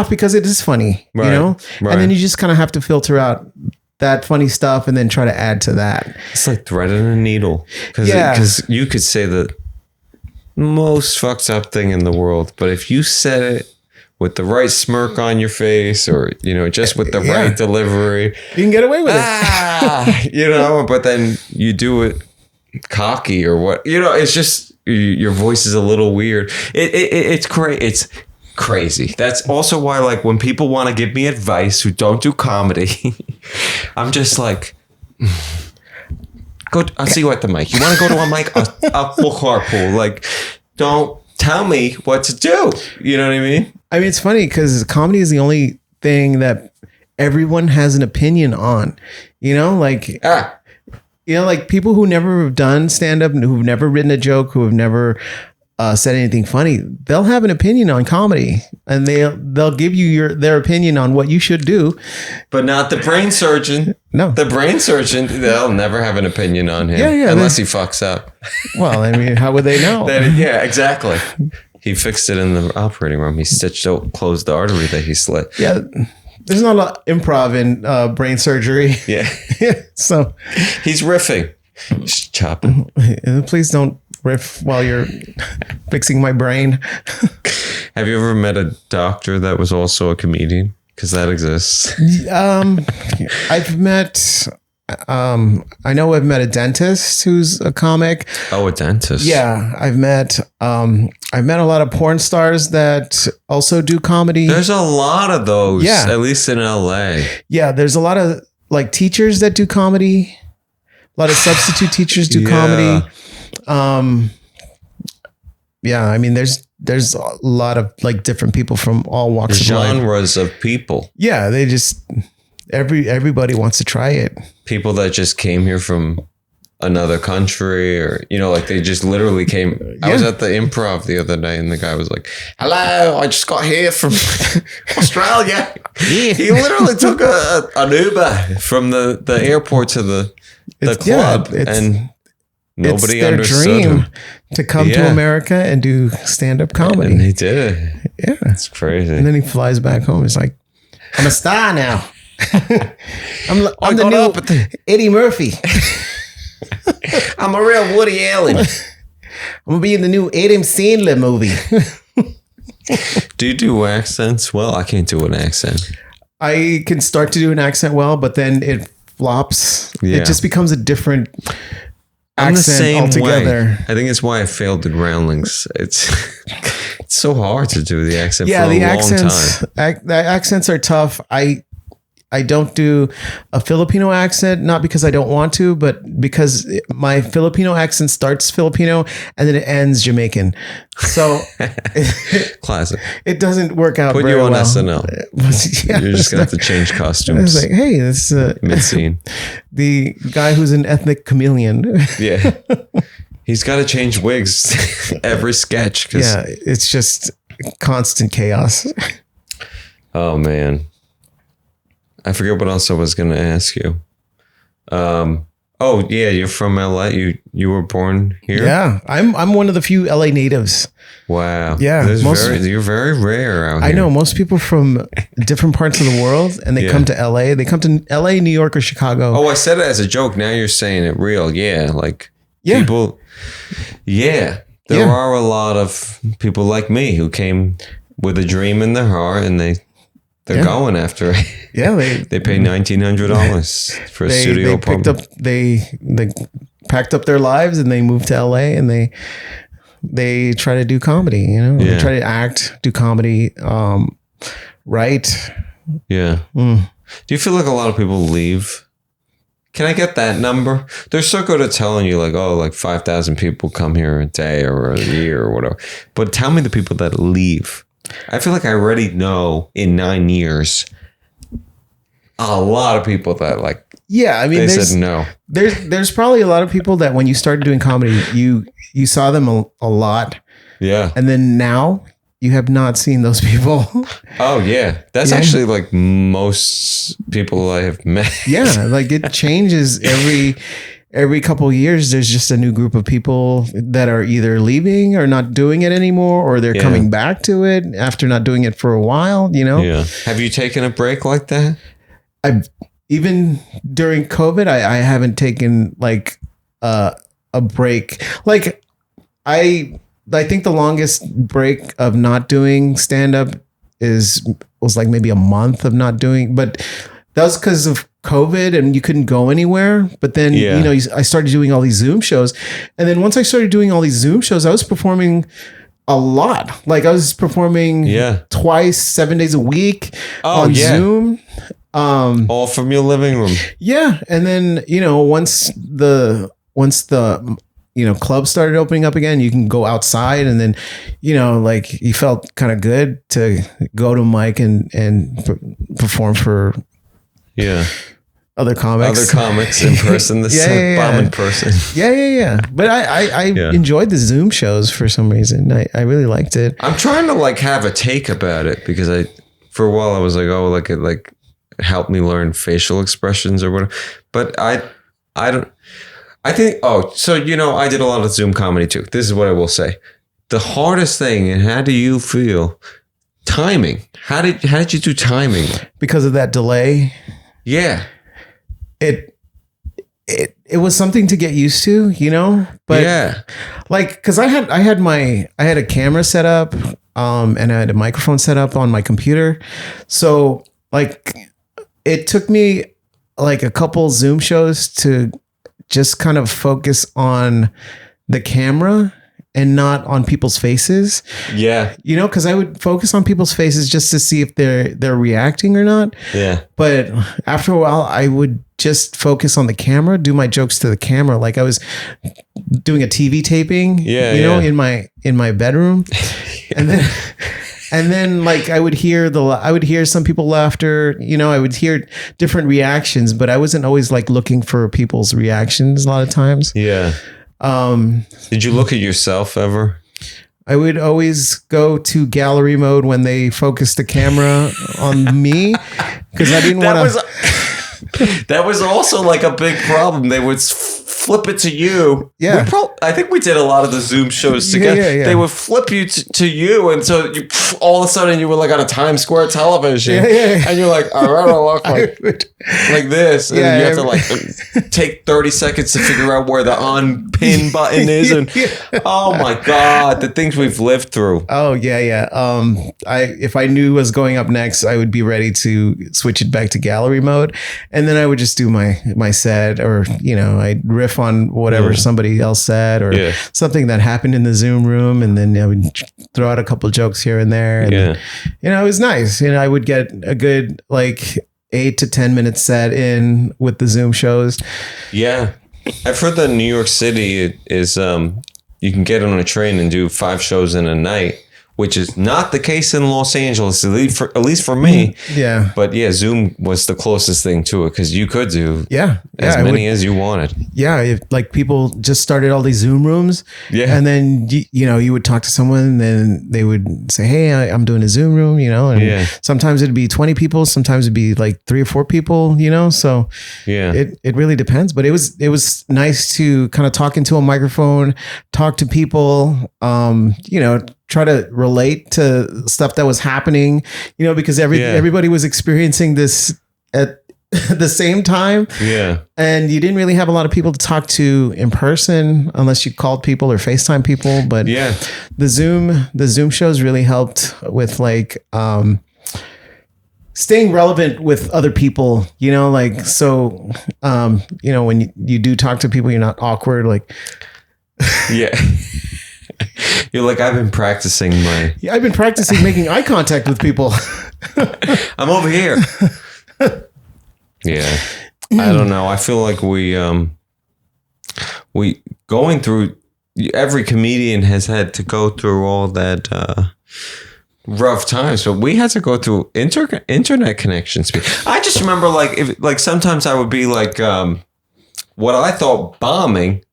because it is funny, Right, right. and then you just kind of have to filter out that funny stuff and then try to add to that. It's like threading a needle. Yeah. Because you could say the most fucked up thing in the world, but if you said it with the right smirk on your face, or, just with the Yeah. right delivery, You can get away with but then you do it cocky or what, it's just your voice is a little weird. It's crazy. That's also why, like, when people want to give me advice who don't do comedy, I'm just like, I'll see you at the mic. You want to go to a mic? I'll full carpool. Like, don't tell me what to do. You know what I mean? I mean, it's funny because comedy is the only thing that everyone has an opinion on, like, like people who never have done stand-up, who've never written a joke, who have never said anything funny, they'll have an opinion on comedy, and they'll give you their opinion on what you should do. But not the brain surgeon. No. The brain surgeon, they'll never have an opinion on him. Yeah, unless he fucks up. Well, I mean, how would they know? Yeah, exactly. He fixed it in the operating room. He closed the artery that he slit. Yeah. There's not a lot of improv in brain surgery. Yeah. So He's riffing. Just chopping. please don't riff while you're fixing my brain. Have you ever met a doctor that was also a comedian? Because that exists. I've met, I know I've met a dentist who's a comic. Oh, a dentist. Yeah, I've met a lot of porn stars that also do comedy. There's a lot of those. Yeah. At least in LA. Yeah, there's a lot of like teachers that do comedy. A lot of substitute teachers do Yeah. comedy. Yeah, I mean, there's a lot of like different people from all walks of life. Genres of people. Yeah, they just everybody wants to try it. People that just came here from another country, or like they just literally came. I was at the Improv the other day, and the guy was like, "Hello, I just got here from Australia." Yeah. He literally took an Uber from the airport to the club, and nobody it's their understood dream him. to come to Yeah. America and do stand-up comedy. And he did it. Yeah. It's crazy. And then he flies back home. He's like, I'm a star now. I'm the got new up at the- Eddie Murphy. I'm a real Woody Allen. I'm going to be in the new Adam Sandler movie. Do you do accents? Well, I can't do an accent. I can start to do an accent well, but then it flops. Yeah. It just becomes a different I'm the accent same altogether. way. I think it's why I failed the Groundlings. It's so hard to do the accent Yeah, for a the long accents. time. The accents are tough. I don't do a Filipino accent, not because I don't want to, but because my Filipino accent starts Filipino and then it ends Jamaican. So Classic. it doesn't work out Put very you on well. SNL. Yeah, You're just going to have to change I costumes was like, hey, this is mid-scene. the guy who's an ethnic chameleon. Yeah. He's got to change wigs every sketch. Yeah, it's just constant chaos. Oh, man. I forget what else I was going to ask you. Oh yeah, you're from LA. You were born here. Yeah, I'm one of the few LA natives. Wow. Yeah, You're very rare out here. I know most people from different parts of the world, and they Yeah. come to LA. They come to LA, New York, or Chicago. Oh, I said it as a joke. Now you're saying it real. Yeah, like Yeah. people. Yeah, there Yeah. are a lot of people like me who came with a dream in their heart, and they're Yeah. going after it. Yeah, They pay $1,900 for a studio they picked apartment. up they packed up their lives and they moved to LA, and they try to do comedy. You know, Yeah. they try to act, do comedy, write. Yeah. Mm. Do you feel like a lot of people leave? Can I get that number? They're so good at telling you like, oh, like 5,000 people come here a day or a year or whatever. But tell me the people that leave. I feel like I already know in 9 years a lot of people that like Yeah, I mean, they there's said no. there's probably a lot of people that when you started doing comedy, you saw them a lot, Yeah. and then now you have not seen those people. Oh yeah. That's Yeah. actually like most people I have met. Yeah, like it changes every couple of years. There's just a new group of people that are either leaving or not doing it anymore, or they're Yeah. coming back to it after not doing it for a while. You know, Yeah. Have you taken a break like that? even during COVID, I haven't taken like a break. Like I think the longest break of not doing stand up was like maybe a month of not doing, but that was because of COVID and you couldn't go anywhere. But then, Yeah. you know, I started doing all these Zoom shows. And then once I started doing all these Zoom shows, I was performing a lot. Like I was performing Yeah. twice, 7 days a week Oh, on yeah. Zoom. All from your living room. Yeah. And then, you know, once the you know, clubs started opening up again, you can go outside, and then, you know, like you felt kind of good to go to mic and perform for Yeah. other comics. Other comics in person. The Yeah, yeah, bomb yeah. in person. Yeah. But I Yeah. enjoyed the Zoom shows for some reason. I really liked it. I'm trying to like have a take about it because for a while I was like, oh, like it like helped me learn facial expressions or whatever. But I don't. I think. Oh, so you know, I did a lot of Zoom comedy too. This is what I will say: the hardest thing, and how do you feel? Timing. How did you do timing? Because of that delay, Yeah. it was something to get used to, you know? But yeah. like, cause I had a camera set up, and I had a microphone set up on my computer. So like it took me like a couple Zoom shows to just kind of focus on the camera and not on people's faces, Yeah. you know, cause I would focus on people's faces just to see if they're reacting or not. Yeah. But after a while, I would just focus on the camera, do my jokes to the camera. Like I was doing a TV taping, Yeah, you know, yeah. in my bedroom. And then like I would hear some people laughter, you know, I would hear different reactions, but I wasn't always like looking for people's reactions a lot of times. Yeah. Did you look at yourself ever? I would always go to gallery mode when they focused the camera on me because I didn't want to. That was also like a big problem. They would flip it to you. Yeah. I think we did a lot of the Zoom shows Yeah, together. yeah. They would flip you to you, and so you all of a sudden you were like on a Times Square television, Yeah. and you're like, I don't look like this, and Yeah, you have to like take 30 seconds to figure out where the on pin button is, and oh my god, the things we've lived through. Oh yeah. If I knew what was going up next, I would be ready to switch it back to gallery mode, and then I would just do my set, or you know, I'd riff on whatever somebody else said, or Yeah. something that happened in the Zoom room, and then I would throw out a couple jokes here and there, and Yeah. you know, it was nice. You know, I would get a good like 8 to 10 minute set in with the Zoom shows. Yeah. I've heard that in New York City is you can get on a train and do 5 shows in a night, which is not the case in Los Angeles, at least for me. Yeah. But yeah, Zoom was the closest thing to it because you could do as many as you wanted. Yeah, like people just started all these Zoom rooms. Yeah. And then, you would talk to someone and then they would say, hey, I'm doing a Zoom room, and sometimes it'd be 20 people. Sometimes it'd be like 3 or 4 people, so it really depends. But it was nice to kind of talk into a microphone, talk to people, try to relate to stuff that was happening, because everybody was experiencing this at the same time. Yeah. And you didn't really have a lot of people to talk to in person unless you called people or FaceTime people. But the Zoom shows really helped with like, staying relevant with other people, when you do talk to people, you're not awkward. Like, yeah. You're like, I've been practicing making eye contact with people. I'm over here. Yeah. I don't know. I feel like we going through, every comedian has had to go through all that rough times, but we had to go through internet connections. I just remember like sometimes I would be like what I thought bombing,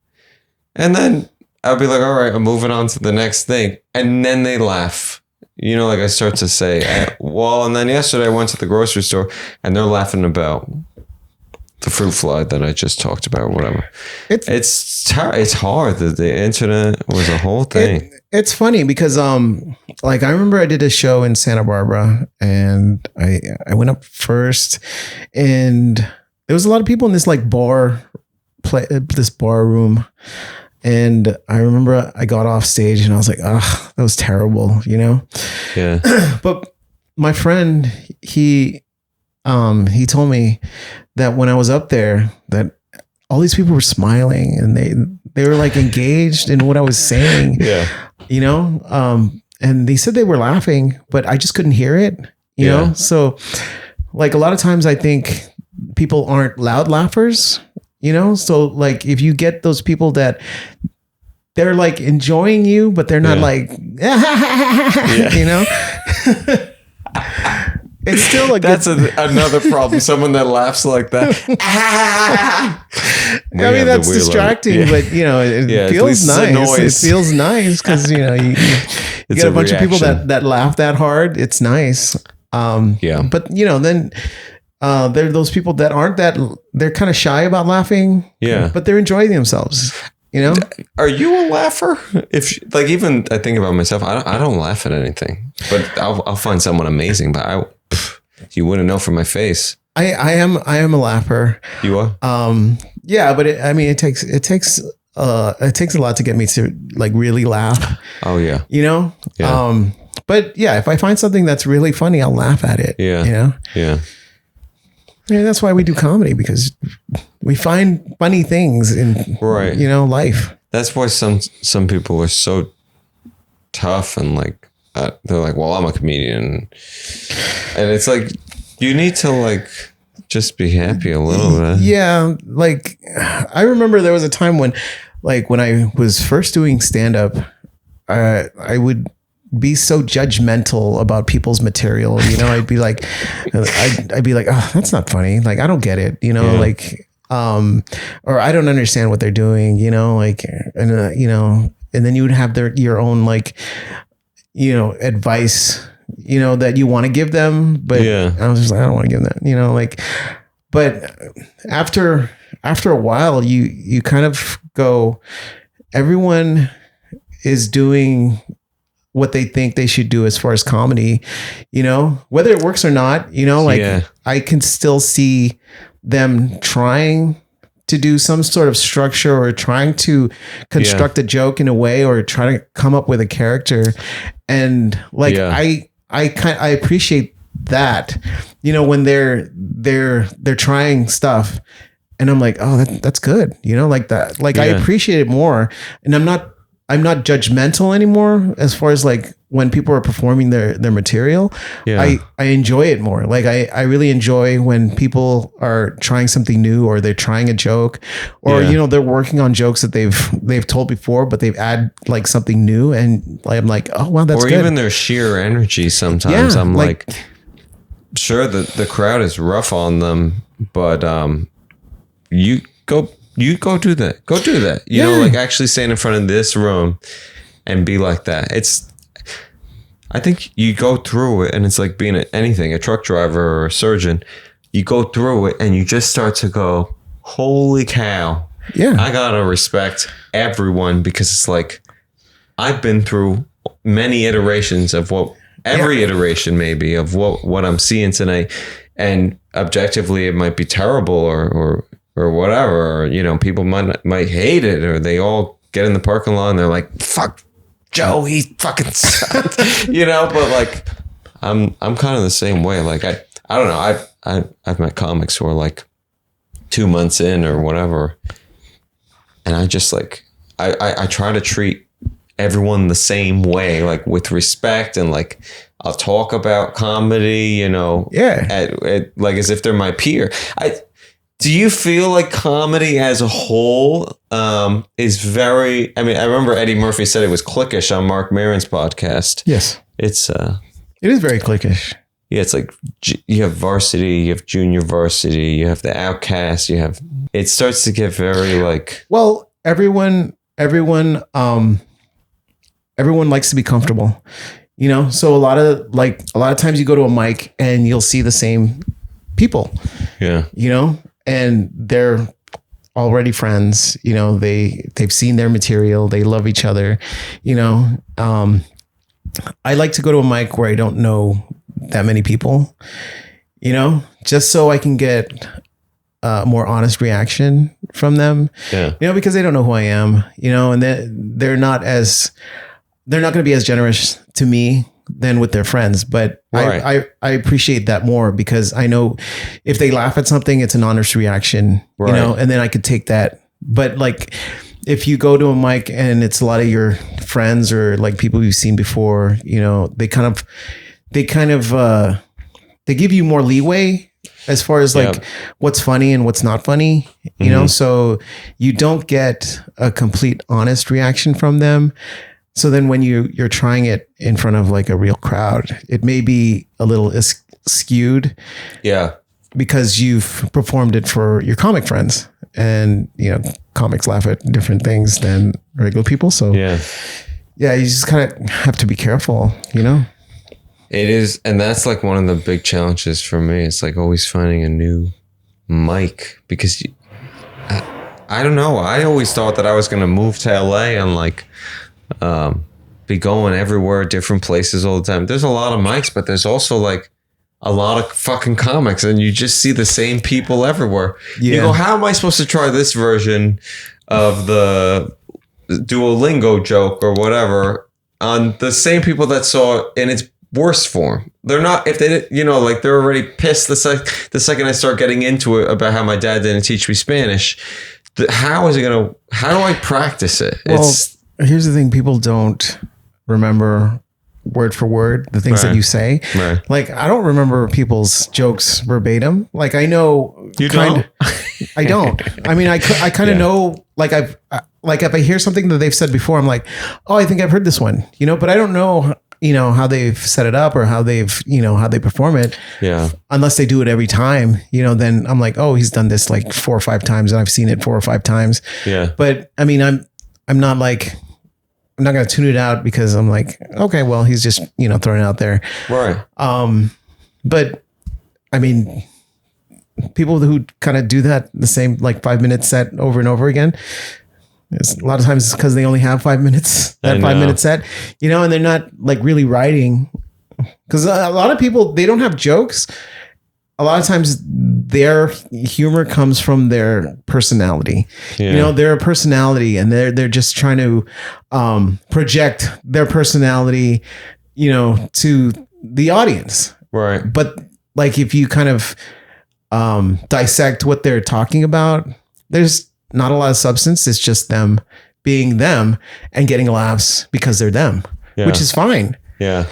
and then I'd be like, all right, I'm moving on to the next thing. And then they laugh. Like I start to say, and then yesterday I went to the grocery store and they're laughing about the fruit fly that I just talked about, or whatever. It's hard. The internet was a whole thing. It's funny because, like I remember I did a show in Santa Barbara and I went up first and there was a lot of people in this like this bar room. And I remember I got off stage and I was like, that was terrible, Yeah. But my friend, he told me that when I was up there, that all these people were smiling and they were like engaged in what I was saying. Yeah. And they said they were laughing, but I just couldn't hear it, you know? So like a lot of times I think people aren't loud laughers. So like if you get those people that they're like enjoying you, but they're not like, it's still like that's another problem. Someone that laughs like that. I mean, that's distracting, but it feels nice. It feels nice because you get a bunch of people that laugh that hard. It's nice. But then. There are those people that aren't they're kind of shy about laughing. Yeah. But they're enjoying themselves, Are you a laugher? If like, even I think about myself, I don't laugh at anything, but I'll find someone amazing, but you wouldn't know from my face. I am a laugher. You are? Yeah, but it takes a lot to get me to like really laugh. Oh yeah. Yeah. But yeah, if I find something that's really funny, I'll laugh at it. Yeah. Yeah. Yeah, that's why we do comedy, because we find funny things in life. That's why some people are so tough and like they're like, well, I'm a comedian, and it's like you need to like just be happy a little bit. Yeah, like I remember there was a time when I was first doing stand up, I would be so judgmental about people's material. I'd be like, oh, that's not funny. Like, I don't get it, or I don't understand what they're doing, and then you would have your own, like, advice, that you want to give them. But I was just like, I don't want to give them, but after a while, you kind of go, everyone is doing what they think they should do as far as comedy, whether it works or not, I can still see them trying to do some sort of structure or trying to construct a joke in a way or try to come up with a character. And like, I appreciate that, when they're trying stuff and I'm like, oh, that's good. Like that, I appreciate it more, and I'm not judgmental anymore as far as like when people are performing their material, Yeah. I enjoy it more. Like I really enjoy when people are trying something new, or they're trying a joke, or Yeah. they're working on jokes that they've told before, but they've add like something new, and like, I'm like, oh wow, that's Or good. even their sheer energy. Sometimes Yeah, I'm like- like, sure, the crowd is rough on them, but you go do that. Go do that. You know, Yeah. like actually stand in front of this room and be like that. I think you go through it, and it's like being a truck driver or a surgeon. You go through it and you just start to go, holy cow. Yeah. I gotta respect everyone, because it's like I've been through many iterations of every iteration maybe of what I'm seeing tonight, and objectively it might be terrible or whatever, or people might hate it, or they all get in the parking lot and they're like, fuck Joe, he fucking sucked. But like I'm kind of the same way. Like I don't know, I've met comics who are like 2 months in or whatever, and I just like I try to treat everyone the same way, like with respect, and like I'll talk about comedy, Yeah. at like as if they're my peer. Do you feel like comedy as a whole is very? I mean, I remember Eddie Murphy said it was cliquish on Mark Maron's podcast. Yes. It's It is very cliquish. yeah, it's like you have varsity, you have junior varsity, you have the outcast, it starts to get very like, Well, everyone likes to be comfortable, so a lot of times you go to a mic and you'll see the same people, yeah, and they're already friends, they've seen their material, they love each other, I like to go to a mic where I don't know that many people, just so I can get a more honest reaction from them, yeah, because they don't know who I am, and they're not going to be as generous to me than with their friends. But Right. I appreciate that more, because I know if they laugh at something, it's an honest reaction, Right. and then I could take that. But like, if you go to a mic and it's a lot of your friends or like people you've seen before, they give you more leeway as far as like Yeah. what's funny and what's not funny, so you don't get a complete honest reaction from them. So then when you're trying it in front of like a real crowd, it may be a little skewed yeah, because you've performed it for your comic friends, and comics laugh at different things than regular people. So yeah. you just kind of have to be careful, It is, and that's like one of the big challenges for me. It's like always finding a new mic, because I don't know. I always thought that I was going to move to LA and like be going everywhere, different places all the time. There's a lot of mics, but there's also like a lot of fucking comics, and you just see the same people everywhere. You Yeah. go, how am I supposed to try this version of the Duolingo joke or whatever on the same people that saw it in its worst form? They're not, if they didn't, like they're already pissed the second I start getting into it about how my dad didn't teach me Spanish. How do I practice it? Well, here's the thing. People don't remember word for word the things that Right. you say. Right. Like, I don't remember people's jokes verbatim. Like, I know You don't? I don't. I mean, I kind of Yeah. know, like if I hear something that they've said before, I'm like, oh, I think I've heard this one, but I don't know, how they've set it up or how they've, how they perform it. Yeah. Unless they do it every time, then I'm like, oh, he's done this like 4 or 5 times and I've seen it 4 or 5 times. Yeah. But I mean, I'm not going to tune it out because I'm like, okay, well, he's just, throwing it out there. Right. But I mean, people who kind of do that, the same like 5-minute set over and over again, it's a lot of times it's because they only have 5 minutes, that 5-minute set, and they're not like really writing, because a lot of people, they don't have jokes. A lot of times their humor comes from their personality. Yeah. They're a personality, and they're just trying to project their personality, to the audience. Right. But like, if you kind of dissect what they're talking about, there's not a lot of substance. It's just them being them and getting laughs because they're them, Yeah. which is fine. Yeah.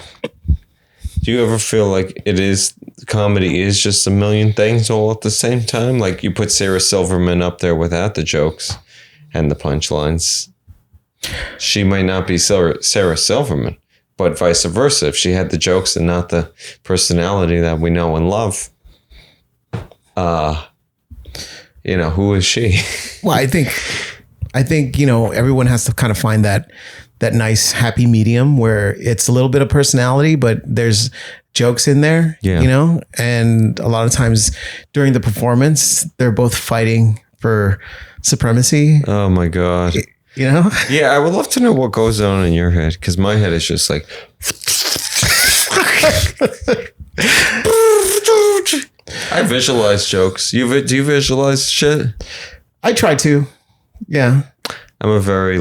Do you ever feel like comedy is just a million things all at the same time? Like you put Sarah Silverman up there without the jokes and the punchlines. She might not be Sarah Silverman, but vice versa. If she had the jokes and not the personality that we know and love, who is she? Well, I think, everyone has to kind of find that nice happy medium where it's a little bit of personality, but there's jokes in there, and a lot of times during the performance, they're both fighting for supremacy. Oh my God. Yeah, I would love to know what goes on in your head, because my head is just like I visualize jokes. Do you visualize shit? I try to. Yeah. I'm a very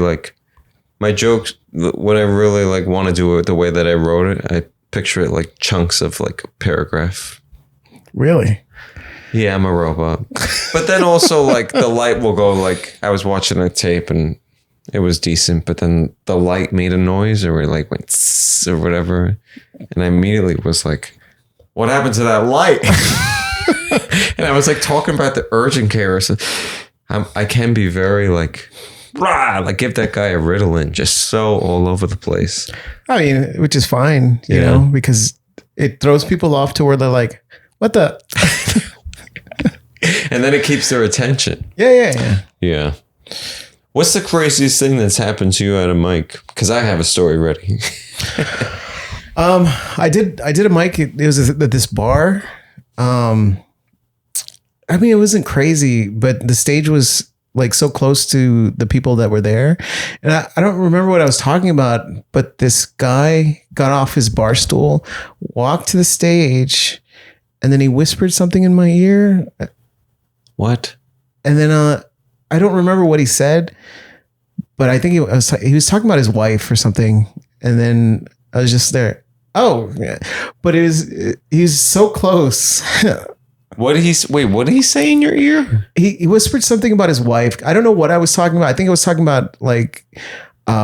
my jokes, when I really want to do it the way that I wrote it, I picture it like chunks of a paragraph. Really? Yeah, I'm a robot. But then also the light will go I was watching a tape and it was decent, but then the light made a noise or it went tss or whatever. And I immediately was like, what happened to that light? And I was talking about the urgent care. So I can be very give that guy a Ritalin, just so all over the place. I mean, which is fine, you know, because it throws people off to where they're like, what the? And then it keeps their attention. Yeah. What's the craziest thing that's happened to you at a mic? Because I have a story ready. I did a mic. It was at this bar. I mean, it wasn't crazy, but the stage was so close to the people that were there. And I don't remember what I was talking about, but this guy got off his bar stool, walked to the stage, and then he whispered something in my ear. What? And then I don't remember what he said, but I think he was talking about his wife or something. And then I was just there. Oh, yeah. But he's so close. What did he say in your ear? He whispered something about his wife. I don't know what I was talking about. I think I was talking about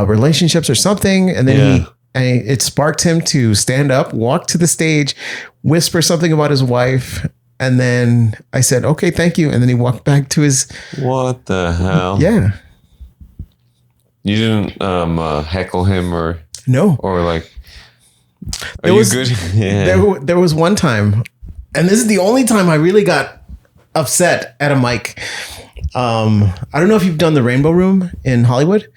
relationships or something. And then it sparked him to stand up, walk to the stage, whisper something about his wife. And then I said, okay, thank you. And then he walked back to his. What the hell? Yeah. You didn't heckle him or. No. Or are you good? Yeah. There was one time, and this is the only time I really got upset at a mic. I don't know if you've done the Rainbow Room in Hollywood.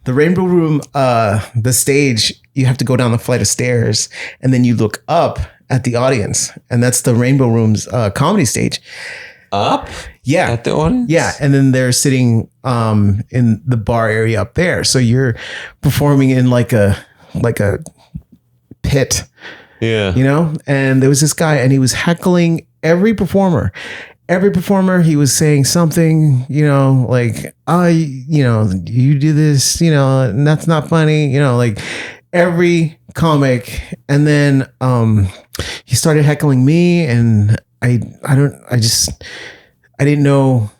The Rainbow Room, the stage, you have to go down the flight of stairs, and then you look up at the audience, and that's the Rainbow Room's comedy stage. Up? Yeah. At the audience? Yeah. And then they're sitting in the bar area up there. So you're performing in like a pit. Yeah. And there was this guy and he was heckling every performer. Every performer, he was saying something, you do this, and that's not funny, every comic. And then he started heckling me, and I didn't know.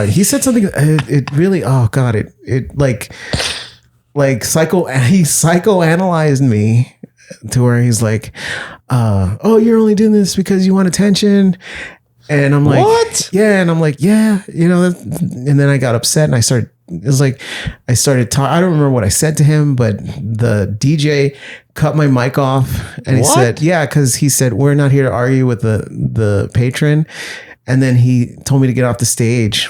He said something. It really, oh God, he psychoanalyzed me to where he's like, oh, you're only doing this because you want attention. And I'm like, what? Yeah. And I'm like, yeah, and then I got upset and I started talking. I don't remember what I said to him, but the DJ cut my mic off and he said, yeah, because he said, we're not here to argue with the patron. And then he told me to get off the stage.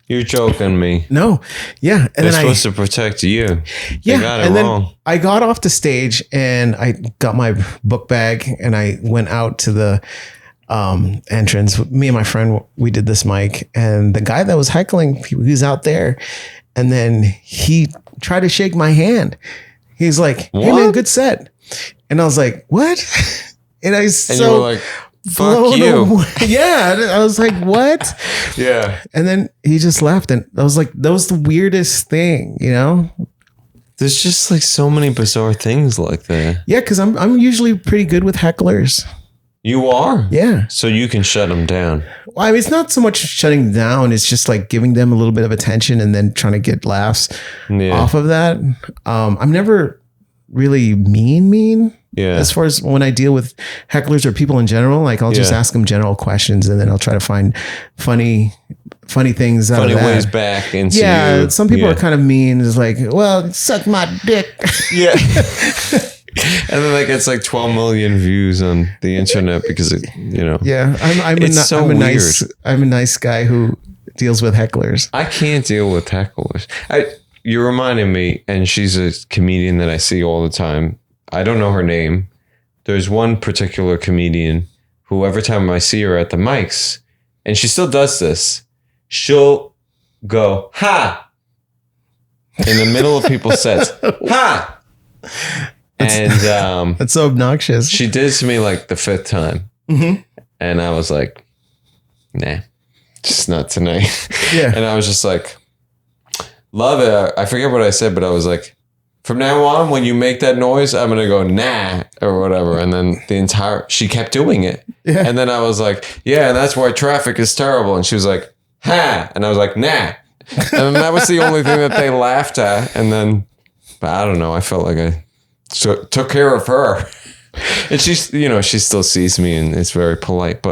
You're joking me. No. Yeah. And they're supposed to protect you. Yeah. They got it and wrong. Then I got off the stage and I got my book bag and I went out to the entrance. Me and my friend, we did this mic, and the guy that was heckling, he was out there, and then he tried to shake my hand. He's like, "Hey man, good set," and I was like, "What?" And you were like, "Fuck you!" Yeah, I was like, "What?" Yeah, and then he just left, and I was like, "That was the weirdest thing," There's just so many bizarre things like that. Yeah, because I'm usually pretty good with hecklers. You are? Yeah. So you can shut them down. Well, I mean, it's not so much shutting down. It's just giving them a little bit of attention and then trying to get laughs off of that. I'm never really mean. Yeah. As far as when I deal with hecklers or people in general, like I'll just Yeah. ask them general questions and then I'll try to find funny things out Funny of that. ways back into Yeah, you. some people Yeah. are kind of mean. It's like, well, suck my dick. Yeah. And then like it's like 12 million views on the internet because it, you know. Yeah, It's so I'm a nice guy who deals with hecklers. I can't deal with hecklers. You reminded me, and she's a comedian that I see all the time. I don't know her name. There's one particular comedian who every time I see her at the mics, and she still does this, she'll go, ha! In the middle of people's sets. Ha! And That's so obnoxious. she did it to me like the 5th time. Mhm. And I was like, nah, just not tonight. Yeah. And I was just like, love it. I forget what I said, but I was like, from now on, when you make that noise, I'm going to go, nah, or whatever. And then she kept doing it. Yeah. And then I was like, yeah, and that's why traffic is terrible. And she was like, ha. And I was like, nah. And that was the only thing that they laughed at. And then, but I don't know. I felt like I took care of her. And she's, you know, she still sees me and it's very polite,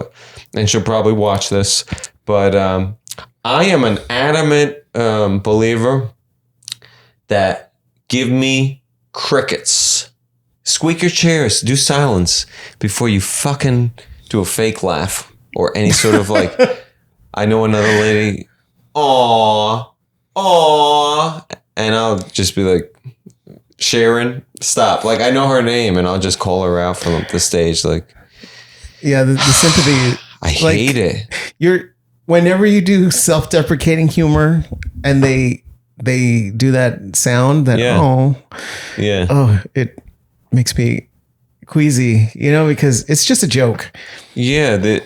and she'll probably watch this. But I am an adamant believer that give me crickets. Squeak your chairs, do silence before you fucking do a fake laugh or any sort of like, I know another lady, aw, and I'll just be like, Sharon, stop. Like, I know her name and I'll just call her out from the stage. Like, Yeah, the sympathy. I hate it. Whenever you do self-deprecating humor and they do that sound, that Yeah. Yeah. it makes me queasy, because it's just a joke. Yeah. The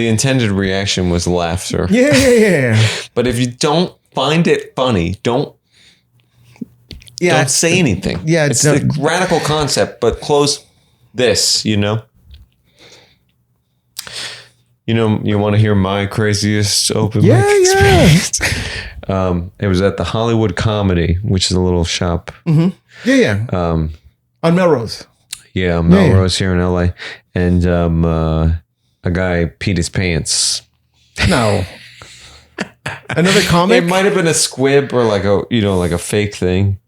intended reaction was laughter. Yeah. But if you don't find it funny, don't say anything. Yeah, it's a radical concept, but close this, You want to hear my craziest open mic experience? It was at the Hollywood Comedy, which is a little shop. Mm-hmm. Yeah. On Melrose. Yeah, Melrose here in LA. And a guy peed his pants. No. Another comic? It might have been a squib or like a fake thing.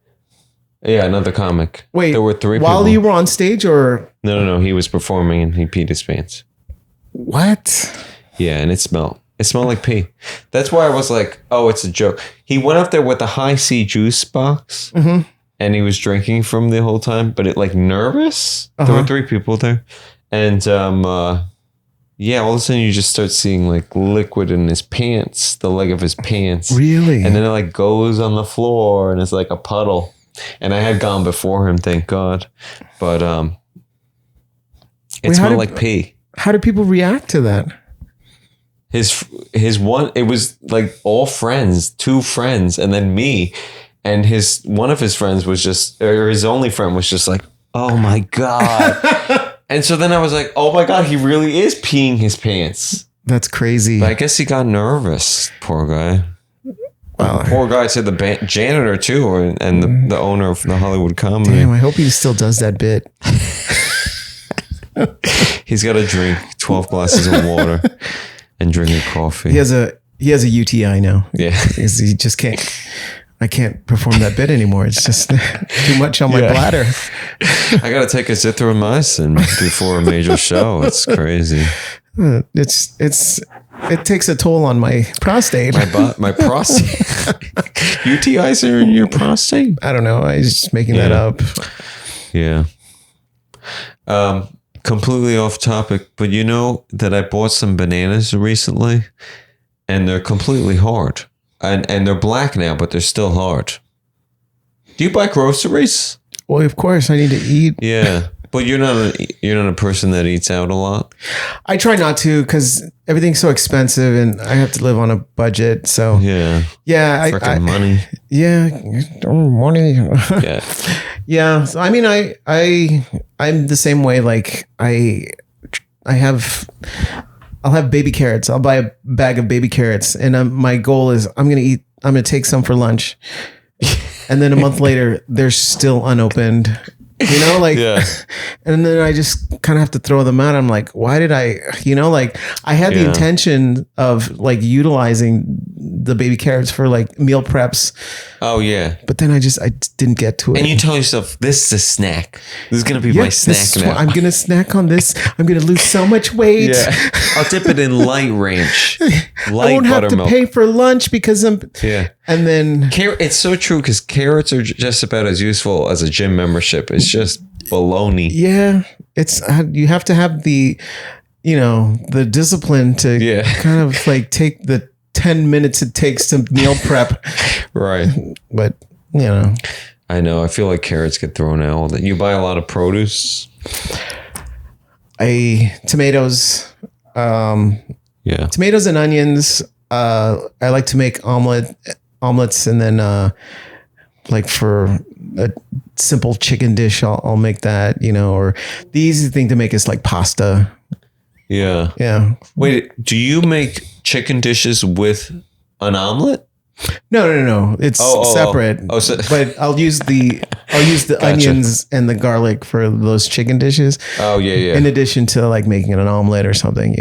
Yeah, another comic. Wait, there were 3 while people. you were on stage or? No. He was performing and he peed his pants. What? Yeah, and it smelled like pee. That's why I was like, oh, it's a joke. He went up there with a high C juice box and he was drinking from the whole time, but it like nervous. There were 3 people there. And all of a sudden you just start seeing like liquid in his pants, the leg of his pants. Really? And then it like goes on the floor and it's like a puddle. And I had gone before him, thank God. But it smelled like pee. How do people react to that? His one, it was like all friends, 2 friends, and then me. And one of his friends was his only friend was just like, oh my God. And so then I was like, oh my God, he really is peeing his pants. That's crazy. But I guess he got nervous, poor guy. Wow. Poor guy to the janitor too, and the owner of the Hollywood Comedy. Damn, I hope he still does that bit. He's got to drink 12 glasses of water and drink a coffee. He has a UTI now. Yeah. He just can't. I can't perform that bit anymore. It's just too much on my bladder. I got to take azithromycin before a major show. It's crazy. It takes a toll on my prostate. My prostate. UTIs are in your prostate? I don't know. I was just making that up. Yeah. Completely off topic, but you know that I bought some bananas recently and they're completely hard. And they're black now, but they're still hard. Do you buy groceries? Well, of course, I need to eat. Yeah. But you're not a person that eats out a lot? I try not to because everything's so expensive and I have to live on a budget. So yeah. Freaking money. Yeah. Money. Yeah. Yeah. So, I mean, I'm the same way. Like I'll have baby carrots. I'll buy a bag of baby carrots. And my goal is I'm going to take some for lunch. And then a month later, they're still unopened. You know, like, Yeah. and then I just kind of have to throw them out. I'm like, why did I, like I had the Yeah. intention of like utilizing the baby carrots for like meal preps, Oh yeah. but then I didn't get to it. And you tell yourself, this is a snack. This is gonna be my this is snack now. I'm going to snack on this. I'm going to lose so much weight. Yeah. I'll dip it in light ranch. I Light won't have to buttermilk. pay for lunch because Yeah. and then It's so true because carrots are just about as useful as a gym membership. It's just baloney. yeah, it's you have to have the the discipline to Yeah. kind of like take the 10 minutes it takes to meal prep. Right. But I know. I feel like carrots get thrown out all the. You buy a lot of produce. Tomatoes Yeah. tomatoes and onions. I like to make omelets, and then like for a simple chicken dish, I'll make that, or the easy thing to make is like pasta. Yeah. Yeah. Wait, do you make chicken dishes with an omelet? No. It's separate. So, But I'll use the Gotcha. onions and the garlic for those chicken dishes. oh yeah, yeah. In addition to like making an omelet or something,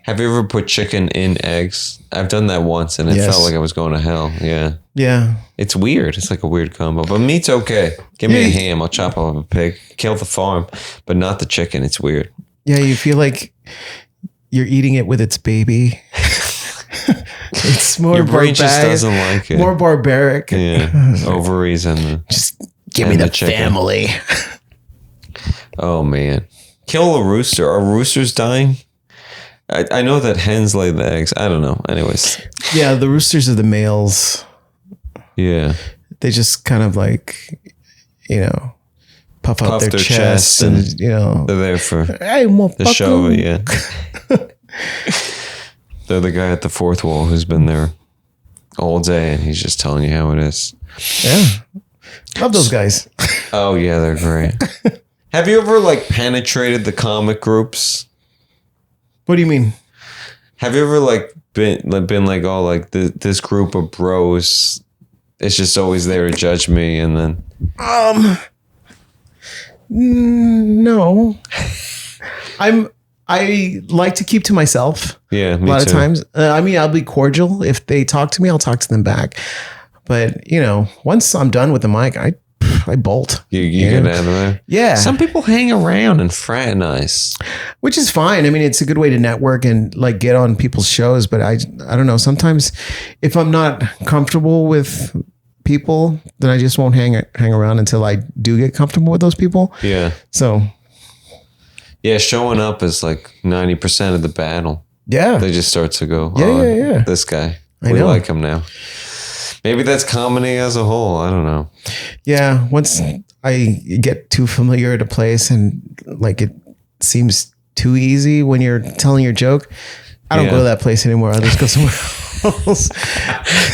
Have you ever put chicken in eggs? I've done that once, and it Yes. felt like I was going to hell. Yeah. Yeah. It's weird. It's like a weird combo. But meat's okay. Give me Yeah. a ham. I'll chop up a pig. Kill the farm. But not the chicken. It's weird. Yeah. You feel like you're eating it with its baby. It's more Your brain just barbaric. doesn't like it. More barbaric. Yeah. Ovaries and the... Just give And me the the chicken. family. Oh, man. Kill a rooster. Are roosters dying? I know that hens lay the eggs. I don't know. Anyways. Yeah. The roosters are the males. Yeah. They just kind of like, puff out Puff their their chest chest and, They're there for hey, the show of it, motherfucker. yeah. They're the guy at the fourth wall who's been there all day, and he's just telling you how it is. Yeah. Love those guys. Oh, yeah, they're great. Have you ever, like, penetrated the comic groups? What do you mean? Have you ever, like, been like, oh, like, this group of bros, it's just always there to judge me, and then... No. I like to keep to myself Yeah, a me lot too. of times. I'll be cordial. If they talk to me, I'll talk to them back. But, once I'm done with the mic, I bolt. You get out of there? Yeah. Some people hang around and fraternize. Which is fine. I mean, it's a good way to network and like get on people's shows. But I don't know. Sometimes if I'm not comfortable with people, then I just won't hang around until I do get comfortable with those people. Yeah. So Yeah, showing up is like 90% of the battle. yeah, They just start to go, Yeah, oh, yeah. this guy. I We know. like him now. Maybe that's comedy as a whole. I don't know. yeah. Once I get too familiar at a place and like it seems too easy when you're telling your joke, I don't Yeah. go to that place anymore. I just go somewhere else.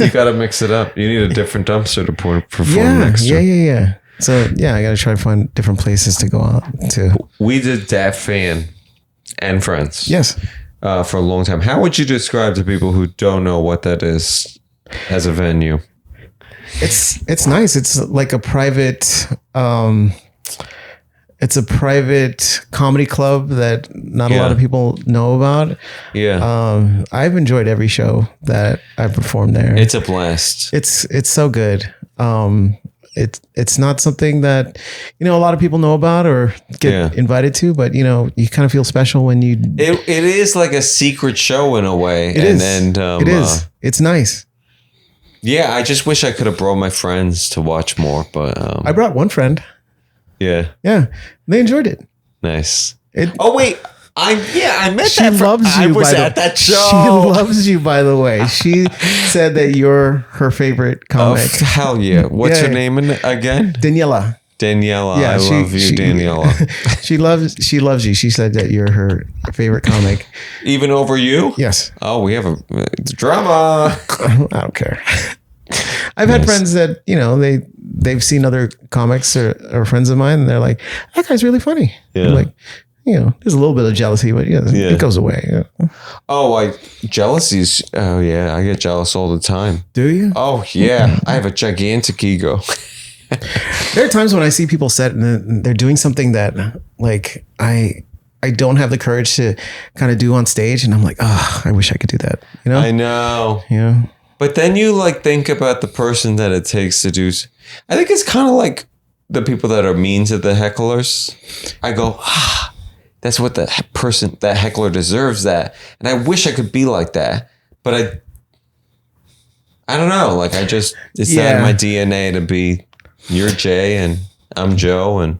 You got to mix it up. You need a different dumpster to perform Yeah, next to. yeah. So yeah, I got to try to find different places to go out to. We did Dat Fan and Friends Yes. for a long time. How would you describe to people who don't know what that is as a venue? It's nice. It's like a private it's a private comedy club that not a Yeah. lot of people know about. Yeah. I've enjoyed every show that I've performed there. It's a blast. It's so good. It's not something that a lot of people know about or get Yeah. invited to, but you kind of feel special when you. It is like a secret show in a way. It is. It is. It's nice. Yeah, I just wish I could have brought my friends to watch more, but I brought one friend. yeah, Yeah, they enjoyed it. nice. It. Oh wait, I met She that. loves you. I was by at the, that She show. loves you, by the way. She said that you're her favorite Oh, comic, hell yeah! What's Yeah. her name again? Daniela. Daniela. Yeah, I love you, Daniela. She loves you. She said that you're her favorite comic. Even over you? Yes, Oh, we have a drama. I don't care. I've had friends that they've seen other comics or friends of mine, and they're like, "That guy's really funny." Yeah. I'm like, there's a little bit of jealousy, but Yeah. it goes away. Oh, jealousy's. Oh yeah, I get jealous all the time. Do you? Oh yeah, I have a gigantic ego. There are times when I see people set and they're doing something that like I don't have the courage to kind of do on stage, and I'm like, oh, I wish I could do that. You know? I know. Yeah. But then you like think about the person that it takes to do. I think it's kind of like the people that are mean to the hecklers. I go, that's what the person, that heckler deserves that. And I wish I could be like that. But I don't know. Like it's not in my DNA to be, you're Jay and I'm Joe. And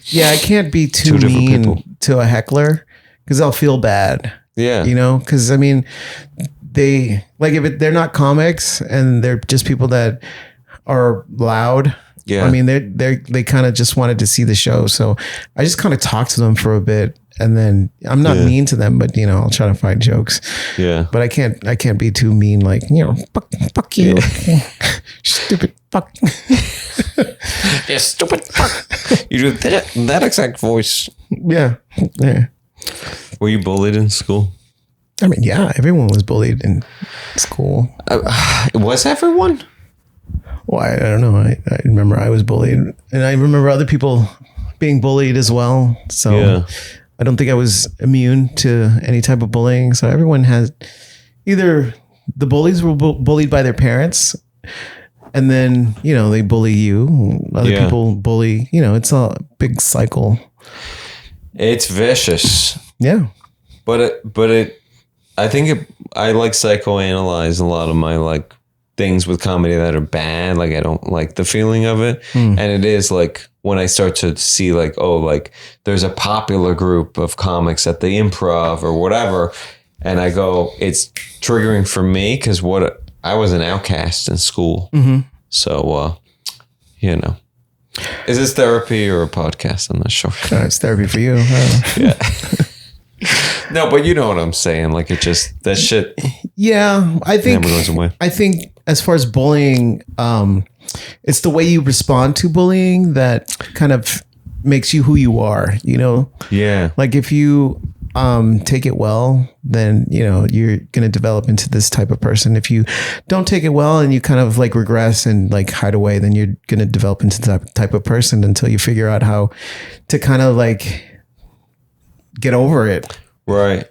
yeah, I can't be too mean to a heckler because I'll feel bad. Yeah. You know, because I mean, they like they're not comics and they're just people that are loud. Yeah. I mean, they kind of just wanted to see the show. So I just kind of talked to them for a bit, and then I'm not mean to them, but you know, I'll try to find jokes. Yeah. But I can't be too mean, like, you know, fuck you. Yeah. Stupid fuck. Yeah, stupid fuck. You do that exact voice. Yeah. Yeah. Were you bullied in school? I mean, yeah, everyone was bullied in school. Was everyone? Well, I don't know. I remember I was bullied, and I remember other people being bullied as well. So I don't think I was immune to any type of bullying. So everyone has either the bullies were bullied by their parents, and then, you know, they bully you. Other people bully, you know, it's a big cycle. It's vicious. Yeah. But I think I like psychoanalyze a lot of my like things with comedy that are bad. Like I don't like the feeling of it. And it is like when I start to see like, oh, like there's a popular group of comics at the Improv or whatever. And I go, it's triggering for me because I was an outcast in school. Mm-hmm. So, you know, is this therapy or a podcast? I'm not sure. It's therapy for you. Yeah. No, but you know what I'm saying. Like it just, that shit. Yeah. I think, never goes away. I think as far as bullying, it's the way you respond to bullying that kind of makes you who you are, you know? Yeah. Like if you take it well, then, you know, you're going to develop into this type of person. If you don't take it well and you kind of like regress and like hide away, then you're going to develop into that type of person until you figure out how to kind of like get over it. Right.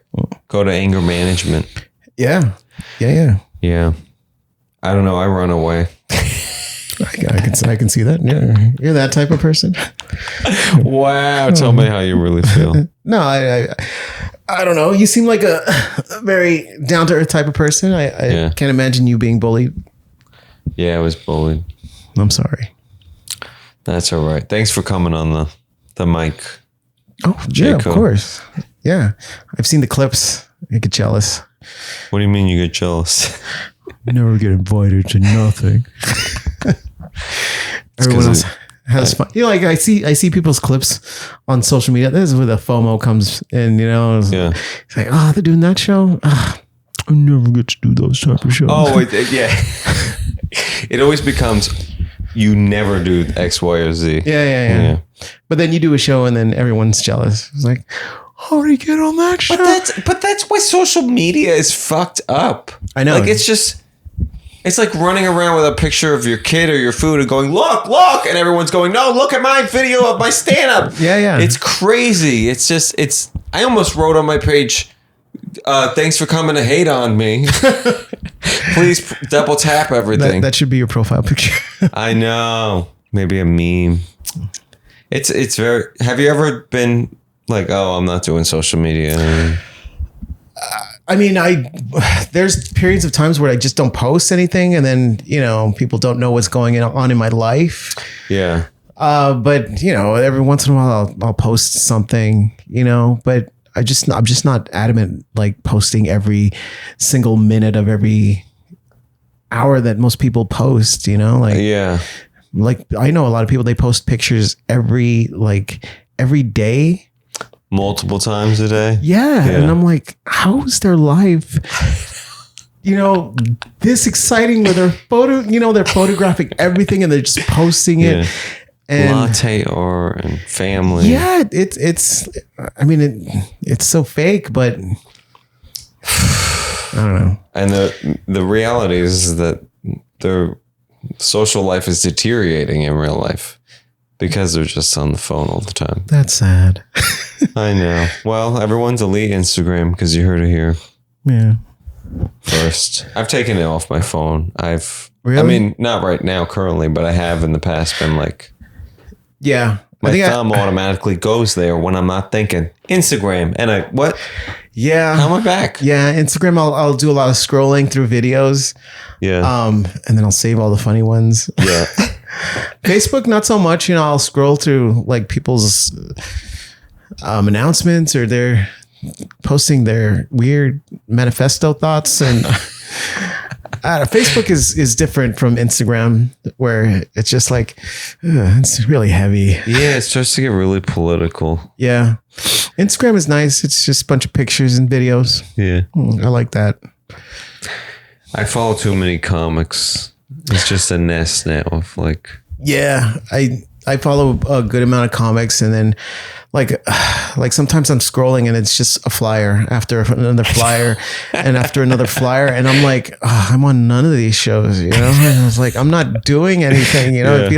Go to anger management. Yeah. Yeah. Yeah. I don't know. I run away. I can see that. Yeah. You're that type of person. Wow. Tell me how you really feel. No, I don't know. You seem like a very down to earth type of person. I can't imagine you being bullied. Yeah, I was bullied. I'm sorry. That's all right. Thanks for coming on the mic. Oh, Jacob. Yeah, of course. Yeah. I've seen the clips. I get jealous. What do you mean you get jealous? Never get invited to nothing. Everyone else has fun. You know, like I see people's clips on social media. This is where the FOMO comes in, you know. It's like, oh, they're doing that show? I never get to do those type of shows. Oh, yeah. It always becomes, you never do X, Y, or Z. Yeah. But then you do a show and then everyone's jealous. It's like, how do you get on that show? But that's why social media is fucked up. I know. Like it's like running around with a picture of your kid or your food and going, look, and everyone's going, no, look at my video of my stand-up. Yeah. It's crazy. I almost wrote on my page, thanks for coming to hate on me. Please double tap everything. That should be your profile picture. I know. Maybe a meme. It's very, have you ever been like, oh, I'm not doing social media? I mean, there's periods of times where I just don't post anything, and then, you know, people don't know what's going on in my life. Yeah. But you know, every once in a while I'll post something, you know, but I'm just not adamant like posting every single minute of every hour that most people post, you know, like, yeah. Like I know a lot of people, they post pictures every day. Multiple times a day. Yeah. And I'm like, how is their life, you know, this exciting where they're they're photographing everything and they're just posting it. And latte art and family. Yeah. It's so fake, but I don't know. And the reality is that social life is deteriorating in real life because they're just on the phone all the time. That's sad. I know. Well, everyone delete Instagram because you heard it here Yeah. first. I've taken it off my phone. I Really? mean, not right now currently, but I have in the past been like, Yeah. my thumb automatically goes there when I'm not thinking Instagram. And what? Yeah. How am I back? Yeah. Instagram, I'll do a lot of scrolling through videos. Yeah. And then I'll save all the funny ones. Yeah. Facebook, not so much. I'll scroll through like people's announcements, or they're posting their weird manifesto thoughts. And Facebook is different from Instagram, where it's just like, it's really heavy. Yeah. It starts to get really political. Yeah. Instagram is nice. It's just a bunch of pictures and videos. Yeah. I like that. I follow too many comics. It's just a nest now of like. Yeah. I follow a good amount of comics, and then like sometimes I'm scrolling and it's just a flyer after another flyer and after another flyer. And I'm like, I'm on none of these shows, And I was like, I'm not doing anything, Yeah.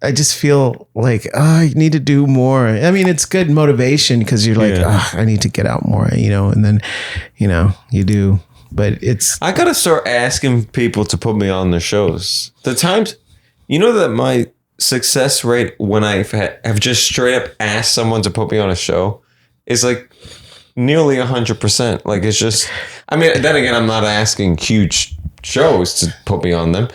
I just feel like, I need to do more. I mean, it's good motivation because you're like, Yeah. I need to get out more, and then, you do, but it's, I gotta start asking people to put me on their shows. The times, that my success rate when I have just straight up asked someone to put me on a show is like nearly 100%. Like it's just, I mean, then again, I'm not asking huge shows to put me on them,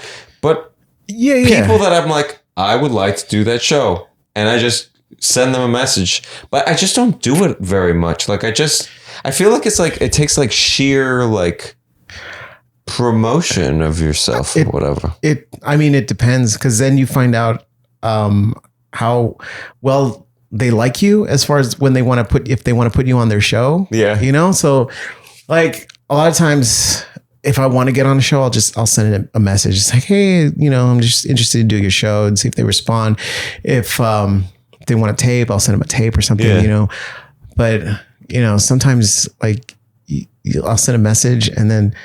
but yeah. people that I'm like, I would like to do that show, and I just send them a message, but I just don't do it very much. Like I feel like it's like, it takes like sheer like promotion of yourself or whatever. It depends, because then you find out how well they like you, as far as when if they want to put you on their show. Yeah. So like a lot of times, if I want to get on a show, I'll send a message. It's like, hey, I'm just interested in doing your show, and see if they respond. If they want a tape, I'll send them a tape or something, Yeah. But sometimes like I'll send a message, and then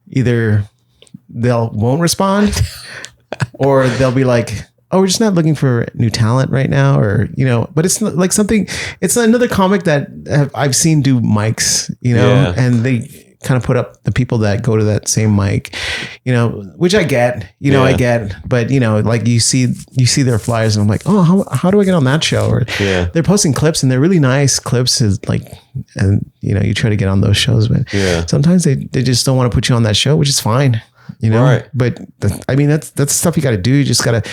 either won't respond or they'll be like, oh, we're just not looking for new talent right now, or but it's like something. It's another comic that I've seen do mics, Yeah. and they kind of put up the people that go to that same mic, which I get, I get, but like you see their flyers, and I'm like, oh, how do I get on that show? Or they're posting clips, and they're really nice clips, and you try to get on those shows, but sometimes they just don't want to put you on that show, which is fine, Right. But that's stuff you got to do. You just got to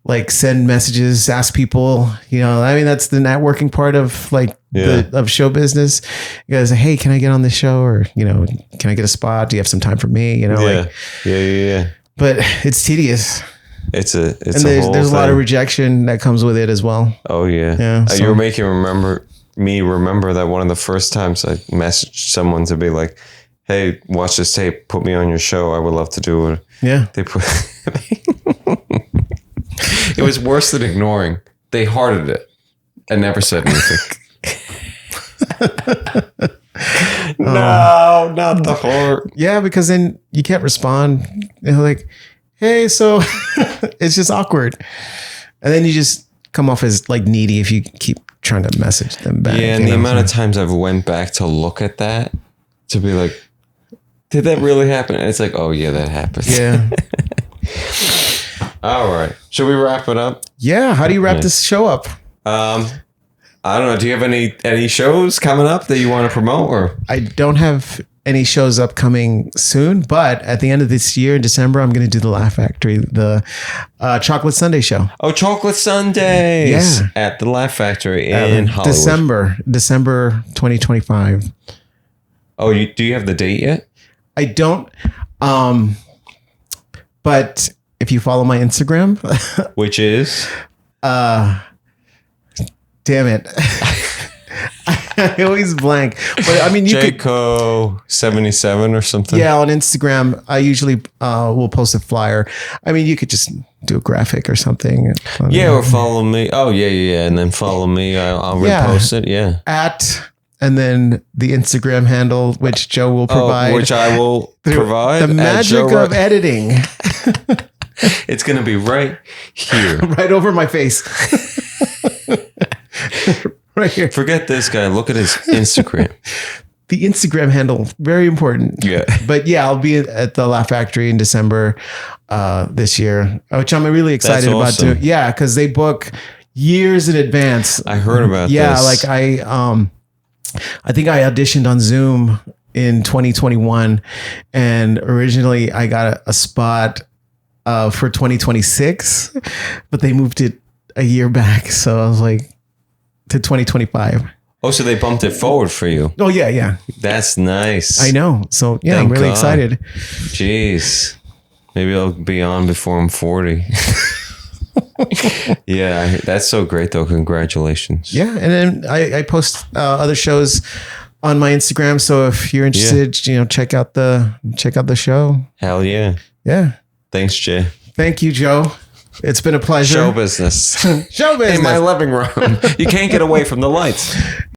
like send messages, ask people, that's the networking part of like of show business. You guys say, hey, can I get on this show? Or, can I get a spot? Do you have some time for me? Yeah. But it's tedious. It's And a there's whole a lot of thing. rejection that comes with it as well. Oh yeah. Yeah, so- You're making remember that one of the first times I messaged someone to be like, hey, watch this tape, put me on your show. I would love to do it. Yeah. They put it was worse than ignoring. They hearted it and never said anything. No, not the heart. Yeah, because then you can't respond. They're like, hey, so it's just awkward. And then you just come off as like needy if you keep trying to message them back. Yeah, and the amount of times I've went back to look at that to be like, did that really happen? And it's like, oh yeah, that happened. Yeah. All right. Should we wrap it up? Yeah. How do you wrap this show up? I don't know. Do you have any shows coming up that you want to promote, or? I don't have any shows upcoming soon, but at the end of this year in December, I'm going to do the Laugh Factory, the Chocolate Sunday show. Oh, Chocolate Sundays. Yeah. At the Laugh Factory in Hollywood. December 2025. Oh, do you have the date yet? I don't. But if you follow my Instagram, Which is? damn it. I always blank. But I mean, you could. Jayco 77 or something. Yeah, on Instagram, I usually will post a flyer. I mean, you could just do a graphic or something. Yeah, or follow me. Oh, yeah. And then follow me. I'll Yeah. repost it. Yeah. At and then the Instagram handle, which Joe will provide. which I will through provide. the magic of editing. It's going to be right here. Right over my face. Right here. Forget this guy. Look at his Instagram. The Instagram handle, very important. Yeah. But yeah, I'll be at the Laugh Factory in December this year, which I'm really excited That's about awesome. too. Yeah, because they book years in advance. I heard about Yeah, this. like I think I auditioned on Zoom in 2021, and originally I got a spot for 2026, but they moved it a year back. So I was like to 2025. Oh, so they bumped it forward for you. Oh yeah. That's nice. I know. So yeah, Thank I'm really God. excited. Jeez. Maybe I'll be on before I'm 40. Yeah, that's so great though. Congratulations. Yeah, and then I post other shows on my Instagram. So if you're interested, check out the show. Hell yeah. Yeah. Thanks, Jay. Thank you, Joe. It's been a pleasure. Show business. Show business. In my living room. You can't get away from the lights.